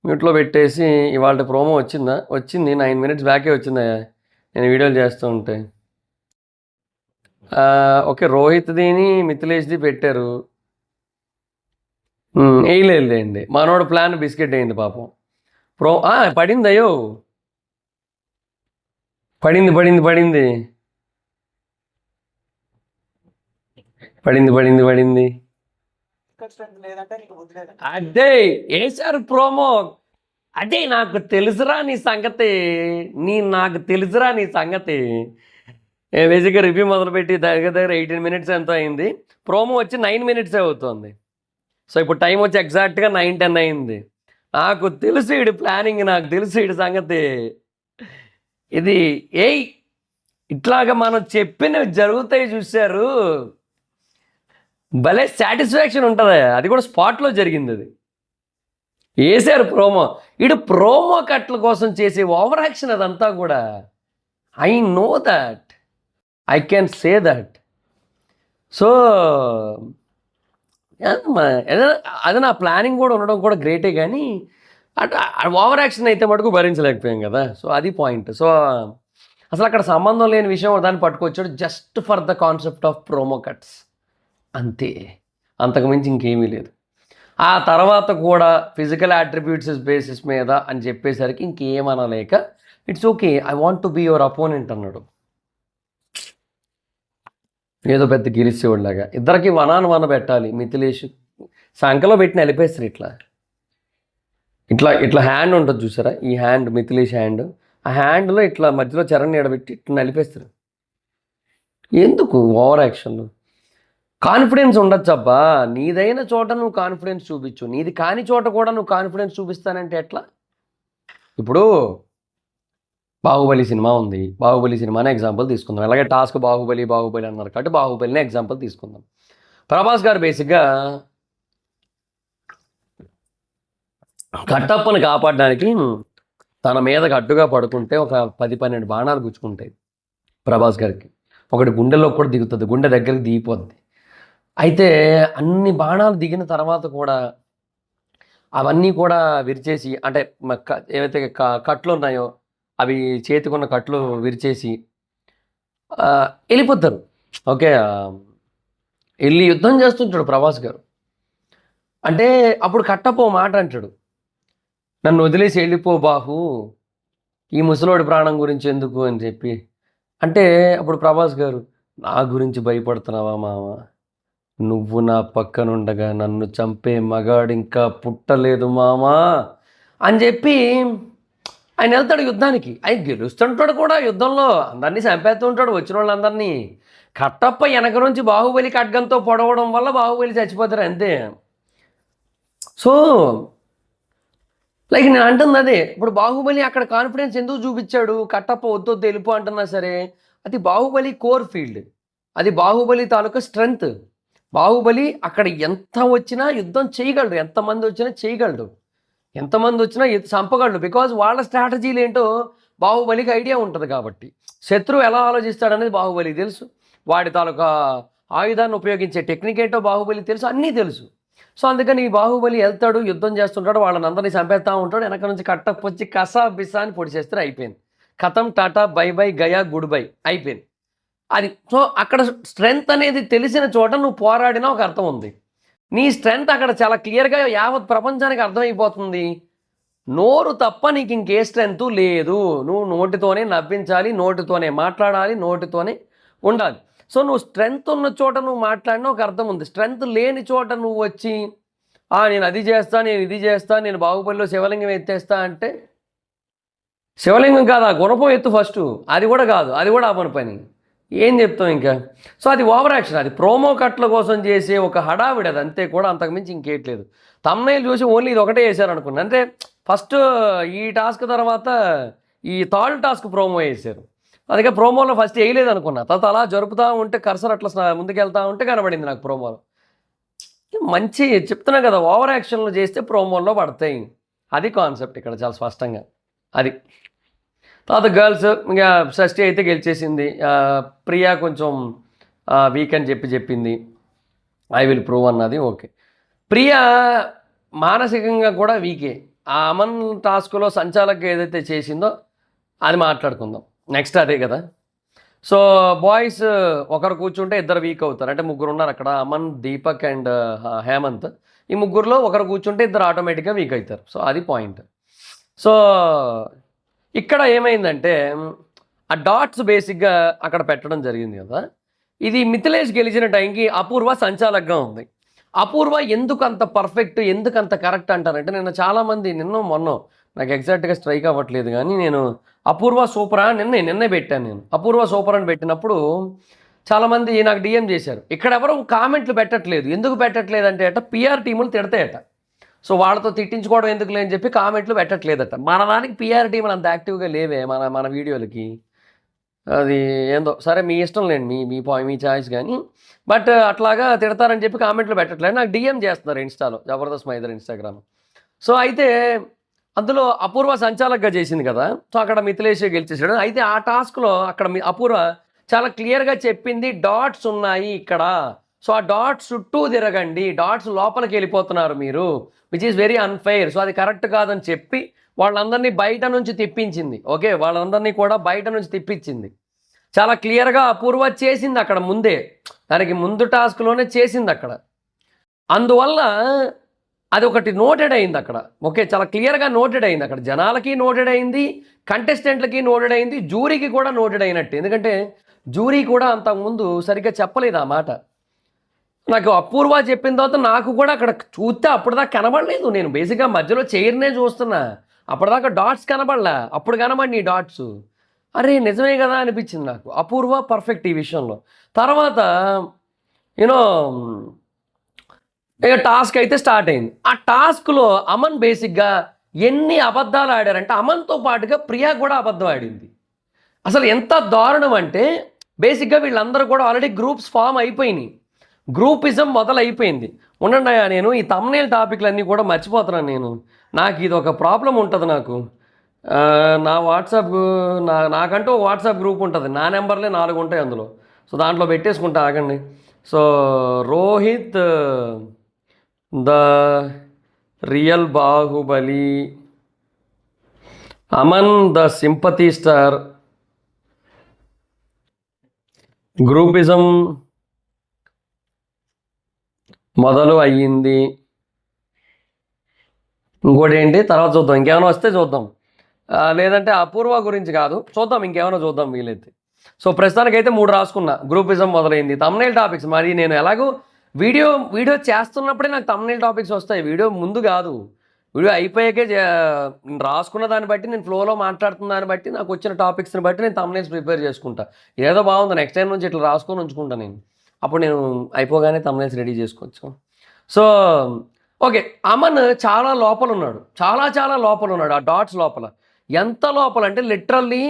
మ్యూట్లో పెట్టేసి ఇవాళ ప్రోమో వచ్చిందా? వచ్చింది. 9 minutes బ్యాకే వచ్చిందా నేను వీడియోలు చేస్తూ ఉంటే. ఓకే, రోహిత్దిని మిథిలేష్ది పెట్టారు. వేయలేదులేండి, మనోడు ప్లాన్ బిస్కెట్ అయింది పాపం. పడింది, అయ్యో పడింది పడింది పడింది పడింది పడింది పడింది అదే వేసారు ప్రోమో. అదే నాకు తెలుసురా నీ సంగతి, నాకు తెలుసురా నీ సంగతి. బేసిక్గా రివ్యూ మొదలుపెట్టి దగ్గర 18 minutes ఎంతో అయింది. ప్రోమో వచ్చి 9 minutes అవుతుంది. సో ఇప్పుడు టైం వచ్చి ఎగ్జాక్ట్గా 9:10 అయింది. నాకు తెలుసు ఇడు ప్లానింగ్, నాకు తెలుసు ఇడు సంగతి. ఇది ఇట్లాగా మనం చెప్పినవి జరుగుతాయి చూశారు. భలే సాటిస్ఫాక్షన్ ఉంటుంది. అది కూడా స్పాట్లో జరిగింది. అది వేసారు ప్రోమో. ఇటు ప్రోమో కట్ల కోసం చేసే ఓవర్ యాక్షన్ అదంతా కూడా. I know that, I can say that. So అది నా ప్లానింగ్ కూడా ఉండడం కూడా గ్రేటే, కానీ అటు ఓవర్ యాక్షన్ అయితే మటుకు భరించలేకపోయాం కదా. సో అది పాయింట్. సో అసలు అక్కడ సంబంధం లేని విషయం దాన్ని పట్టుకొచ్చాడు just for the concept of promo cuts, అంతే, అంతకుమించి ఇంకేమీ లేదు. ఆ తర్వాత కూడా ఫిజికల్ అట్రిబ్యూట్స్ బేసిస్ మీద అని చెప్పేసరికి ఇంకేమనలేక it's okay, I want to be your opponent అన్నాడు. ఏదో పెద్ద గెలిచేవాళ్ళలాగా. ఇద్దరికి వన్ పెట్టాలి. మిథిలేష్ సంఖలో పెట్టి నలిపేస్తారు. ఇట్లా ఇట్లా ఇట్లా హ్యాండ్ ఉంటుంది చూసారా, ఈ హ్యాండ్ మిథిలేష్ హ్యాండ్, ఆ హ్యాండ్లో ఇట్లా మధ్యలో చరణ్ ఎడబెట్టి ఇట్లా నలిపేస్తారు. ఎందుకు ఓవర్ యాక్షన్లు? కాన్ఫిడెన్స్ ఉండొచ్చు అబ్బా, నీదైన చోట నువ్వు కాన్ఫిడెన్స్ చూపించు, నీది కాని చోట కూడా నువ్వు కాన్ఫిడెన్స్ చూపిస్తానంటే ఎట్లా? ఇప్పుడు బాహుబలి సినిమా ఉంది, బాహుబలి సినిమానే ఎగ్జాంపుల్ తీసుకుందాం. అలాగే టాస్క్ బాహుబలి బాహుబలి అన్నారు కాబట్టి బాహుబలినే ఎగ్జాంపుల్ తీసుకుందాం. ప్రభాస్ గారు బేసిక్గా కట్టప్పని కాపాడడానికి తన మీద కట్టుగా పడుకుంటే ఒక 10-12 బాణాలు గుచ్చుకుంటాయి ప్రభాస్ గారికి. ఒకటి గుండెలో కూడా దిగుతుంది, గుండె దగ్గరికి దిగిపోద్ది. అయితే అన్ని బాణాలు దిగిన తర్వాత కూడా అవన్నీ కూడా విరిచేసి, అంటే ఏవైతే కట్లు ఉన్నాయో అవి చేతికున్న కట్లు విరిచేసి వెళ్ళిపోతారు. ఓకే, వెళ్ళి యుద్ధం చేస్తుంటాడు ప్రభాస్ గారు. అంటే అప్పుడు కట్టప్పో మాట అంటాడు, నన్ను వదిలేసి వెళ్ళిపో బాహు, ఈ ముసలోడి ప్రాణం గురించి ఎందుకు అని చెప్పి. అంటే అప్పుడు ప్రభాస్ గారు, నా గురించి భయపడుతున్నావా మామ, నువ్వు నా పక్కనుండగా నన్ను చంపే మగాడు ఇంకా పుట్టలేదు మామా అని చెప్పి ఆయన వెళ్తాడు యుద్ధానికి. ఆయన గెలుస్తుంటాడు కూడా యుద్ధంలో, అందరినీ చంపేస్తూ ఉంటాడు వచ్చిన వాళ్ళందరినీ. కట్టప్ప వెనక నుంచి బాహుబలి ఖడ్గంతో పొడవడం వల్ల బాహుబలి చచ్చిపోతారు అంతే. సో లైక్ నేను అంటుంది అదే, ఇప్పుడు బాహుబలి అక్కడ కాన్ఫిడెన్స్ ఎందుకు చూపించాడు, కట్టప్ప వద్దు తెలుపు అంటున్నా సరే, అది బాహుబలి కోర్ ఫీల్డ్, అది బాహుబలి తాలూకా స్ట్రెంగ్త్. బాహుబలి అక్కడ ఎంత వచ్చినా యుద్ధం చేయగలడు, ఎంతమంది వచ్చినా చేయగలడు, ఎంతమంది వచ్చినా చంపగలడు. బికాజ్ వాళ్ళ స్ట్రాటజీలు ఏంటో బాహుబలికి ఐడియా ఉంటుంది కాబట్టి. శత్రువు ఎలా ఆలోచిస్తాడనేది బాహుబలికి తెలుసు, వాడి తాలూకా ఆయుధాన్ని ఉపయోగించే టెక్నిక్ ఏంటో బాహుబలి తెలుసు, అన్నీ తెలుసు. సో అందుకని ఈ బాహుబలి వెళ్తాడు, యుద్ధం చేస్తుంటాడు, వాళ్ళని అందరినీ చంపేస్తూ ఉంటాడు. వెనక నుంచి కట్టప్ప వచ్చి కసా బిసా అని పొడిచేస్తే అయిపోయింది, కథం, Tata, by by, Gaya, good bye, అయిపోయింది అది. సో అక్కడ స్ట్రెంగ్త్ అనేది తెలిసిన చోట నువ్వు పోరాడినా ఒక అర్థం ఉంది. నీ స్ట్రెంగ్త్ అక్కడ చాలా క్లియర్గా యావత్ ప్రపంచానికి అర్థమైపోతుంది. నోరు తప్ప నీకు ఇంకే స్ట్రెంగ్త్ లేదు, నువ్వు నోటితోనే నవ్వించాలి, నోటితోనే మాట్లాడాలి, నోటితోనే ఉండాలి. సో నువ్వు స్ట్రెంగ్త్ ఉన్న చోట నువ్వు మాట్లాడినా ఒక అర్థం ఉంది. స్ట్రెంగ్త్ లేని చోట నువ్వు వచ్చి నేను అది చేస్తా, నేను ఇది చేస్తా, నేను బాహుబలిలో శివలింగం ఎత్తేస్తా అంటే, శివలింగం కాదు, ఆ గుణపం ఎత్తు ఫస్ట్, అది కూడా కాదు, అది కూడా ఆపని పని, ఏం చెప్తాం ఇంకా. సో అది ఓవర్ యాక్షన్, అది ప్రోమో కట్ల కోసం చేసే ఒక హడావిడి, అది అంతే కూడా, అంతకుమించి ఇంకేట్లేదు. తమ్నైల్ చూసి ఓన్లీ ఇది ఒకటే వేసారు అనుకున్నాను. అంటే ఫస్ట్ ఈ టాస్క్ తర్వాత ఈ థర్డ్ టాస్క్ ప్రోమో వేసారు, అందుకే ప్రోమోలో ఫస్ట్ వేయలేదు అనుకున్నా. తర్వాత అలా జరుపుతూ ఉంటే కర్సర్ అట్లా ముందుకెళ్తూ ఉంటే కనబడింది నాకు ప్రోమోలో. మంచి చెప్తున్నా కదా, ఓవర్ యాక్షన్లు చేస్తే ప్రోమోల్లో పడతాయి, అది కాన్సెప్ట్ ఇక్కడ చాలా స్పష్టంగా. అది తర్వాత గర్ల్స్ ఇంకా షష్ఠి అయితే గెలిచేసింది. ప్రియా కొంచెం వీక్ అని చెప్పింది, ఐ విల్ ప్రూవ్ అన్నది ఓకే. ప్రియా మానసికంగా కూడా వీకే. ఆ అమన్ టాస్క్లో సంచాలకుగా ఏదైతే చేసిందో అది మాట్లాడుకుందాం నెక్స్ట్, అదే కదా. సో బాయ్స్ ఒకరు కూర్చుంటే ఇద్దరు వీక్ అవుతారు, అంటే ముగ్గురు ఉన్నారు అక్కడ, అమన్, దీపక్ అండ్ హేమంత్. ఈ ముగ్గురులో ఒకరు కూర్చుంటే ఇద్దరు ఆటోమేటిక్గా వీక్ అవుతారు. సో అది పాయింట్. సో ఇక్కడ ఏమైందంటే ఆ డాట్స్ బేసిక్గా అక్కడ పెట్టడం జరిగింది కదా. ఇది మిథిలేష్ గెలిచిన టైంకి అపూర్వ సంచాలకంగా ఉంది. అపూర్వ ఎందుకు అంత పర్ఫెక్ట్, ఎందుకు అంత కరెక్ట్ అంటారంటే, నిన్న చాలామంది మొన్న నాకు ఎగ్జాక్ట్గా స్ట్రైక్ అవ్వట్లేదు కానీ నేను అపూర్వ సూపర్ నిన్నే పెట్టాను. నేను అపూర్వ సూపర్ అని పెట్టినప్పుడు చాలామంది నాకు డిఎం చేశారు. ఇక్కడ ఎవరు కామెంట్లు పెట్టట్లేదు, ఎందుకు పెట్టట్లేదు అంటే పిఆర్ టీములు తిడతాయట. సో వాళ్ళతో తిట్టించుకోవడం ఎందుకు లేని చెప్పి కామెంట్లు పెట్టట్లేదట. మన దానికి పిఆర్ టీములు అంత యాక్టివ్గా లేవే మన వీడియోలకి. అది ఏందో సరే మీ ఇష్టం లేండి, మీ చాయిస్ కానీ. బట్ అట్లాగా తిడతారని చెప్పి కామెంట్లు పెట్టట్లేదు, నాకు డిఎం చేస్తున్నారు ఇన్స్టాలో, జబర్దస్త్ మైదర్ ఇన్స్టాగ్రామ్. సో అయితే అందులో అపూర్వ సంచాలకుగా చేసింది కదా, సో అక్కడ మిథిలేష్ గెలిచేసాడు. అయితే ఆ టాస్క్లో అక్కడ అపూర్వ చాలా క్లియర్గా చెప్పింది, డాట్స్ ఉన్నాయి ఇక్కడ, సో ఆ డాట్స్ చుట్టూ తిరగండి, డాట్స్ లోపలికి వెళ్ళిపోతున్నారు మీరు, which is very unfair, so అది కరెక్ట్ కాదని చెప్పి వాళ్ళందరినీ బయట నుంచి తిప్పించింది. ఓకే, వాళ్ళందరినీ కూడా బయట నుంచి తిప్పించింది. చాలా క్లియర్గా అపూర్వ చేసింది అక్కడ ముందే, దానికి ముందు టాస్క్లోనే చేసింది అక్కడ. అందువల్ల అది ఒకటి నోటెడ్ అయింది అక్కడ. ఓకే, చాలా క్లియర్గా నోటెడ్ అయింది అక్కడ, జనాలకి నోటెడ్ అయింది, కంటెస్టెంట్లకి నోటెడ్ అయింది, జూరీకి కూడా నోటెడ్ అయినట్టు. ఎందుకంటే జూరీ కూడా అంతకుముందు సరిగ్గా చెప్పలేదు ఆ మాట. నాకు అపూర్వ చెప్పిన తర్వాత నాకు కూడా అక్కడ చూస్తే అప్పటిదాకా కనబడలేదు, నేను బేసిక్గా మధ్యలో చైర్నే చూస్తున్నా, అప్పటిదాకా డాట్స్ కనబడలే, అప్పుడు కనబడి డాట్స్, అరే నిజమే కదా అనిపించింది నాకు. అపూర్వ పర్ఫెక్ట్ ఈ విషయంలో. తర్వాత యూనో ఇక టాస్క్ అయితే స్టార్ట్ అయింది. ఆ టాస్క్లో అమన్ బేసిక్గా ఎన్ని అబద్ధాలు ఆడారంటే, అమన్తో పాటుగా ప్రియా కూడా అబద్ధం ఆడింది. అసలు ఎంత దారుణం అంటే, బేసిక్గా వీళ్ళందరూ కూడా ఆల్రెడీ గ్రూప్స్ ఫామ్ అయిపోయినాయి, గ్రూపిజం మొదలైపోయింది. ఉండండి, నేను ఈ తమ్నేల్ టాపిక్లన్నీ కూడా మర్చిపోతున్నాను. నాకు ఇది ఒక ప్రాబ్లం ఉంటుంది నాకు. నా వాట్సాప్ నాకంటూ ఒక వాట్సాప్ గ్రూప్ ఉంటుంది, నా నెంబర్లే 4 ఉంటాయి అందులో, సో దాంట్లో పెట్టేసుకుంటా ఆగండి. So Rohit the real Baahubali, Aman the sympathy star, groupism మొదలు అయ్యింది. ఇంకోటి ఏంటి తర్వాత చూద్దాం, ఇంకేమైనా వస్తే చూద్దాం, లేదంటే అపూర్వ గురించి కాదు చూద్దాం, ఇంకేమైనా చూద్దాం వీలైతే. సో ప్రస్తుతానికైతే 3 రాసుకున్నా, గ్రూపిజం మొదలైంది, తమ్నైల్ టాపిక్స్. మరి నేను ఎలాగో వీడియో చేస్తున్నప్పుడే నాకు తమ్నైల్ టాపిక్స్ వస్తాయి, వీడియో ముందు కాదు, వీడియో అయిపోయాకే రాసుకున్న దాన్ని బట్టి, నేను ఫ్లోలో మాట్లాడుతున్న దాన్ని బట్టి, నాకు వచ్చిన టాపిక్స్ని బట్టి నేను తమ్నైల్స్ ప్రిపేర్ చేసుకుంటా. ఏదో బాగుంది, నెక్స్ట్ టైం నుంచి ఇట్లా రాసుకొని ఉంచుకుంటా నేను, అప్పుడు నేను అయిపోగానే తమ్నైల్స్ రెడీ చేసుకోవచ్చు. సో ఓకే, అమన్ చాలా లోపల ఉన్నాడు, చాలా లోపల ఉన్నాడు, ఆ డాట్స్ లోపల. ఎంత లోపల అంటే లిటరల్లీ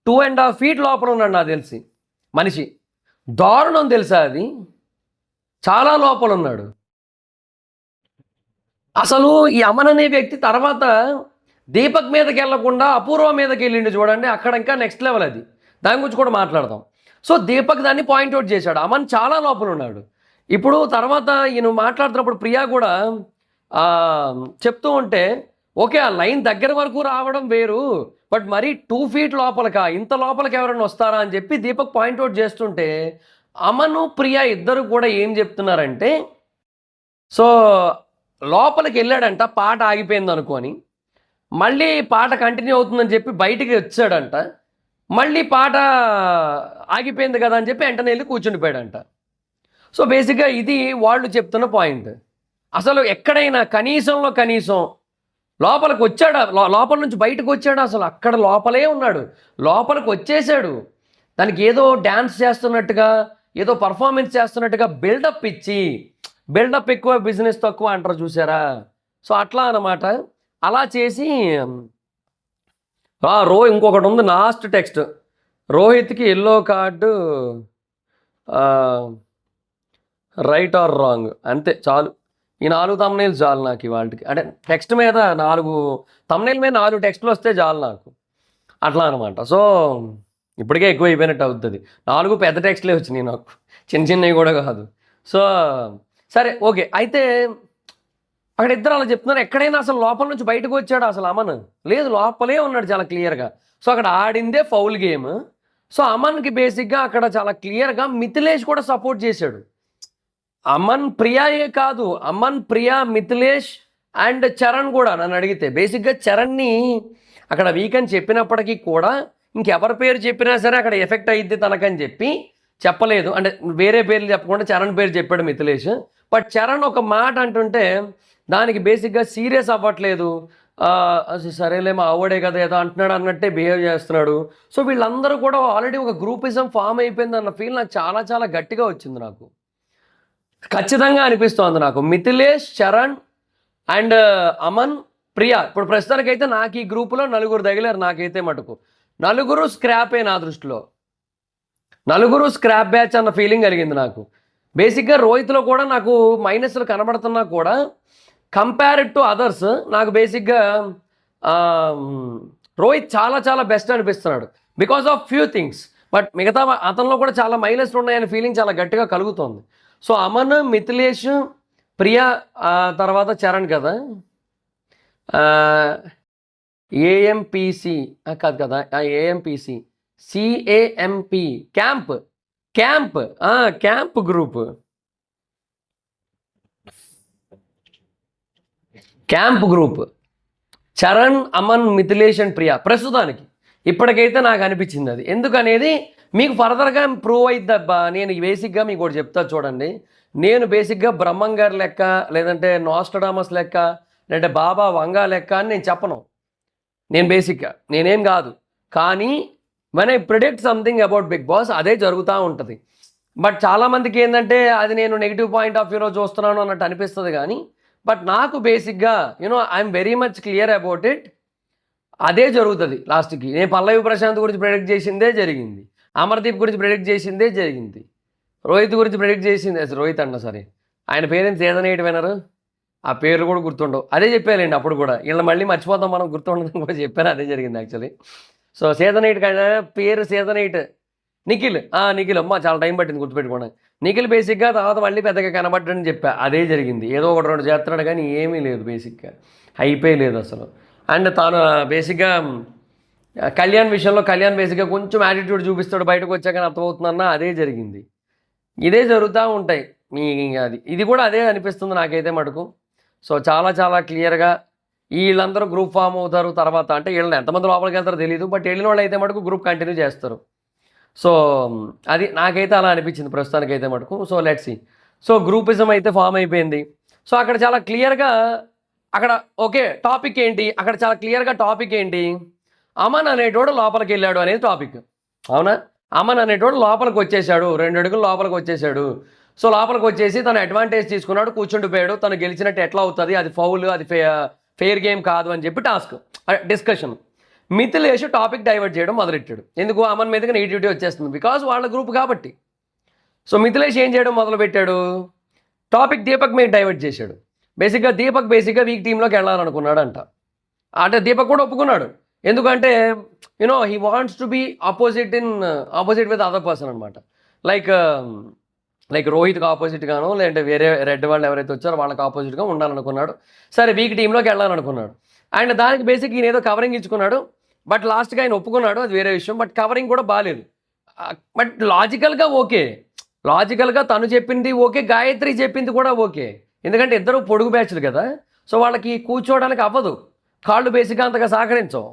2.5 feet లోపల ఉన్నాడు నాకు తెలిసి మనిషి. దారుణం తెలుసా అది, చాలా లోపల ఉన్నాడు. అసలు ఈ అమన్ అనే వ్యక్తి తర్వాత దీపక్ మీదకి వెళ్లకుండా అపూర్వ మీదకి వెళ్ళిండు చూడండి, అక్కడ ఇంకా నెక్స్ట్ లెవెల్ అది, దాని గురించి కూడా మాట్లాడదాం. సో దీపక్ దాన్ని పాయింట్అవుట్ చేశాడు, అమన్ చాలా లోపల ఉన్నాడు. ఇప్పుడు తర్వాత ఈయన మాట్లాడుతున్నప్పుడు ప్రియా కూడా చెప్తూ ఉంటే, ఓకే ఆ లైన్ దగ్గర వరకు రావడం వేరు, బట్ మరీ 2 feet లోపలకా, ఇంత లోపలికి ఎవరైనా వస్తారా అని చెప్పి దీపక్ పాయింట్అవుట్ చేస్తుంటే, అమను ప్రియా ఇద్దరు కూడా ఏం చెప్తున్నారంటే, సో లోపలికి వెళ్ళాడంట పాట ఆగిపోయింది అనుకొని, మళ్ళీ పాట కంటిన్యూ అవుతుందని చెప్పి బయటికి వచ్చాడంట, మళ్ళీ పాట ఆగిపోయింది కదా అని చెప్పి వెంటనే వెళ్ళి కూర్చుండిపోయాడంట. సో బేసిక్గా ఇది వాళ్ళు చెప్తున్న పాయింట్. అసలు ఎక్కడైనా కనీసం లోపలికి వచ్చాడా, లోపల నుంచి బయటకు వచ్చాడు, అసలు అక్కడ లోపలే ఉన్నాడు, లోపలికి వచ్చేసాడు. దానికి ఏదో డ్యాన్స్ చేస్తున్నట్టుగా, ఏదో పర్ఫార్మెన్స్ చేస్తున్నట్టుగా బిల్డప్ ఇచ్చి, బిల్డప్ ఎక్కువ బిజినెస్ తక్కువ అంటారు చూసారా, సో అట్లా అన్నమాట. అలా చేసి ఇంకొకటి ఉంది లాస్ట్ టెక్స్ట్, రోహిత్కి yellow card, right or wrong, అంతే చాలు. ఈ 4 తమ్నైల్స్ చాలు నాకు ఇవాళకి, అంటే టెక్స్ట్ మీద 4 తమ్నైల్ మీద 4 టెక్స్ట్లు వస్తే చాలు నాకు, అట్లా అనమాట. సో ఇప్పటికే ఎక్కువ అయిపోయినట్టు అవుతుంది, 4 పెద్ద టెక్స్ట్లే వచ్చినాయి నాకు, చిన్నవి కూడా కాదు. సో సరే ఓకే, అయితే అక్కడ ఇద్దరు అలా చెప్తున్నారు. ఎక్కడైనా అసలు లోపల నుంచి బయటకు వచ్చాడు అసలు అమన్? లేదు, లోపలే ఉన్నాడు చాలా క్లియర్గా. సో అక్కడ ఆడిందే ఫౌల్ గేమ్. సో అమన్కి బేసిక్గా అక్కడ చాలా క్లియర్గా మిథిలేష్ కూడా సపోర్ట్ చేశాడు. అమన్ ప్రియాయే కాదు, అమన్, ప్రియా, మిథిలేష్ అండ్ చరణ్ కూడా నన్ను అడిగితే. బేసిక్గా చరణ్ని అక్కడ వీక్ అని చెప్పినప్పటికీ కూడా ఇంకెవరి పేరు చెప్పినా సరే అక్కడ ఎఫెక్ట్ అయ్యిద్ది తనకని చెప్పి చెప్పలేదు, అంటే వేరే పేర్లు చెప్పకుండా చరణ్ పేరు చెప్పాడు మిథిలేష్. బట్ చరణ్ ఒక మాట అంటుంటే దానికి బేసిక్గా సీరియస్ అవ్వట్లేదు, సరేలే మా ఆవిడే కదా ఏదో అంటున్నాడు అన్నట్టే బిహేవ్ చేస్తున్నాడు. సో వీళ్ళందరూ కూడా ఆల్రెడీ ఒక గ్రూపిజం ఫామ్ అయిపోయింది అన్న ఫీల్ నాకు చాలా గట్టిగా వచ్చింది. నాకు ఖచ్చితంగా అనిపిస్తోంది నాకు మిథిలేష్, చరణ్ అండ్ అమన్, ప్రియా. ఇప్పుడు ప్రస్తుతానికైతే నాకు ఈ గ్రూపులో 4 తగిలారు నాకైతే మటుకు. 4 స్క్రాపే నా దృష్టిలో. నలుగురు స్క్రాప్ బ్యాచ్ అన్న ఫీలింగ్ కలిగింది నాకు. బేసిక్గా రోహిత్లో కూడా నాకు మైనస్లు కనబడుతున్నా కూడా కంపేర్డ్ టు అదర్స్ నాకు బేసిక్గా రోహిత్ చాలా చాలా బెస్ట్ అనిపిస్తున్నాడు because of few things. But మిగతా అతనిలో కూడా చాలా మైనస్లు ఉన్నాయనే ఫీలింగ్ చాలా గట్టిగా కలుగుతోంది. సో అమన్, మిథిలేష్, ప్రియా, తర్వాత చరణ్ కదా, ఏఎంపీసీ కాదు కదా, AMPC CAMP camp camp camp group camp group Charan, Aman, Mithilesh and Priya ప్రస్తుతానికి ఇప్పటికైతే నాకు అనిపించింది. అది ఎందుకనేది మీకు ఫర్దర్గా ప్రూవ్ అయిద్దబ్బా. నేను బేసిక్గా మీకు ఒకటి చెప్తా చూడండి. నేను బేసిక్గా బ్రహ్మం గారి లెక్క, లేదంటే నోస్టడామస్ లెక్క, లేదంటే బాబా వంగా లెక్క అని నేను చెప్పను. నేను బేసిక్గా నేనేం కాదు. కానీ when I predict something about Bigg Boss అదే జరుగుతూ ఉంటుంది. బట్ చాలామందికి ఏంటంటే అది నేను నెగిటివ్ పాయింట్ ఆఫ్ వ్యూలో చూస్తున్నాను అన్నట్టు అనిపిస్తుంది. కానీ బట్ నాకు బేసిక్గా I'm very much clear about it. అదే జరుగుతుంది లాస్ట్కి. నేను పల్లవి ప్రశాంత్ గురించి ప్రెడిక్ట్ చేసిందే జరిగింది, అమర్దీప్ గురించి ప్రెడిక్ట్ చేసిందే జరిగింది, రోహిత్ గురించి ప్రెడిక్ట్ చేసింది. రోహిత్ అన్న సరే, ఆయన పేరెంట్స్ ఏదైనా వినరు, ఆ పేర్లు కూడా గుర్తుండవు. అదే చెప్పారండి అప్పుడు కూడా. వీళ్ళని మళ్ళీ మర్చిపోతాం మనం, గుర్తుండదని కూడా చెప్పారు. అదే జరిగింది యాక్చువల్లీ. సో సీజన్ 8 కానీ పేరు సీజన్ 8 నిఖిల్. నిఖిల్ అమ్మ చాలా టైం పట్టింది గుర్తుపెట్టుకోండి. నిఖిల్ బేసిక్గా తర్వాత మళ్ళీ పెద్దగా కనబడ్డని చెప్పా. అదే జరిగింది. ఏదో ఒకటి రెండు చేస్తున్నాడు కానీ ఏమీ లేదు, బేసిక్గా అయిపోయి లేదు అసలు. అండ్ తాను బేసిక్గా కళ్యాణ్ విషయంలో కళ్యాణ్ బేసిక్గా కొంచెం యాటిట్యూడ్ చూపిస్తాడు, బయటకు వచ్చాక అర్థమవుతుందన్న అదే జరిగింది. ఇదే జరుగుతూ ఉంటాయి మీ ఇది కూడా అదే అనిపిస్తుంది నాకైతే మటుకు. సో చాలా చాలా క్లియర్గా వీళ్ళందరూ గ్రూప్ ఫామ్ అవుతారు తర్వాత. అంటే వీళ్ళని ఎంతమంది లోపలికి వెళ్తారో తెలియదు, బట్ వెళ్ళిన వాళ్ళు అయితే మటుకు గ్రూప్ కంటిన్యూ చేస్తారు. సో అది నాకైతే అలా అనిపించింది ప్రస్తుతానికి అయితే మటుకు. So let's see. So groupism అయితే ఫామ్ అయిపోయింది. సో అక్కడ చాలా క్లియర్గా అక్కడ ఓకే టాపిక్ ఏంటి, అక్కడ చాలా క్లియర్గా టాపిక్ ఏంటి, అమన్ అనేటోడు లోపలికి వెళ్ళాడు అనేది టాపిక్. అవునా, అమన్ అనేటోడు లోపలికి వచ్చేసాడు, 2 అడుగులు లోపలికి వచ్చేసాడు. సో లోపలికి వచ్చేసి తను అడ్వాంటేజ్ తీసుకున్నాడు, కూర్చుండిపోయాడు. తను గెలిచినట్టు ఎట్లా అవుతుంది, అది ఫౌల్, అది ఫెయిర్ గేమ్ కాదు అని చెప్పి task discussion. Mithilesh topic divert చేయడం మొదలెట్టాడు. ఎందుకు, అమన్ మీదకి నెగిటివిటీ వచ్చేస్తుంది బికాజ్ వాళ్ళ గ్రూప్ కాబట్టి. సో మిథిలేష్ ఏం చేయడం మొదలుపెట్టాడు, టాపిక్ దీపక్ మీద డైవర్ట్ చేశాడు. దీపక్ బేసిక్గా వీక్ టీంలోకి వెళ్ళాలనుకున్నాడు అంట. అంటే దీపక్ కూడా ఒప్పుకున్నాడు. ఎందుకంటే he wants to be opposite with other person అనమాట. లైక్ రోహిత్కి ఆపోజిట్గాను, లేదంటే వేరే రెడ్ వాళ్ళు ఎవరైతే వచ్చారో వాళ్ళకి ఆపోజిట్గా ఉండాలనుకున్నాడు. సరే వీక్ టీంలోకి వెళ్ళాలనుకున్నాడు. అండ్ దానికి బేసిక్ ఈయన ఏదో కవరింగ్ ఇచ్చుకున్నాడు. బట్ లాస్ట్గా ఆయన ఒప్పుకున్నాడు, అది వేరే విషయం. బట్ కవరింగ్ కూడా బాగాలేదు. బట్ లాజికల్గా ఓకే, లాజికల్గా తను చెప్పింది ఓకే, గాయత్రి చెప్పింది కూడా ఓకే. ఎందుకంటే ఇద్దరు పొడుగు బ్యాచ్లు కదా. సో వాళ్ళకి కూర్చోవడానికి అవ్వదు, కాళ్ళు బేసిక్గా అంతగా సహకరించవు.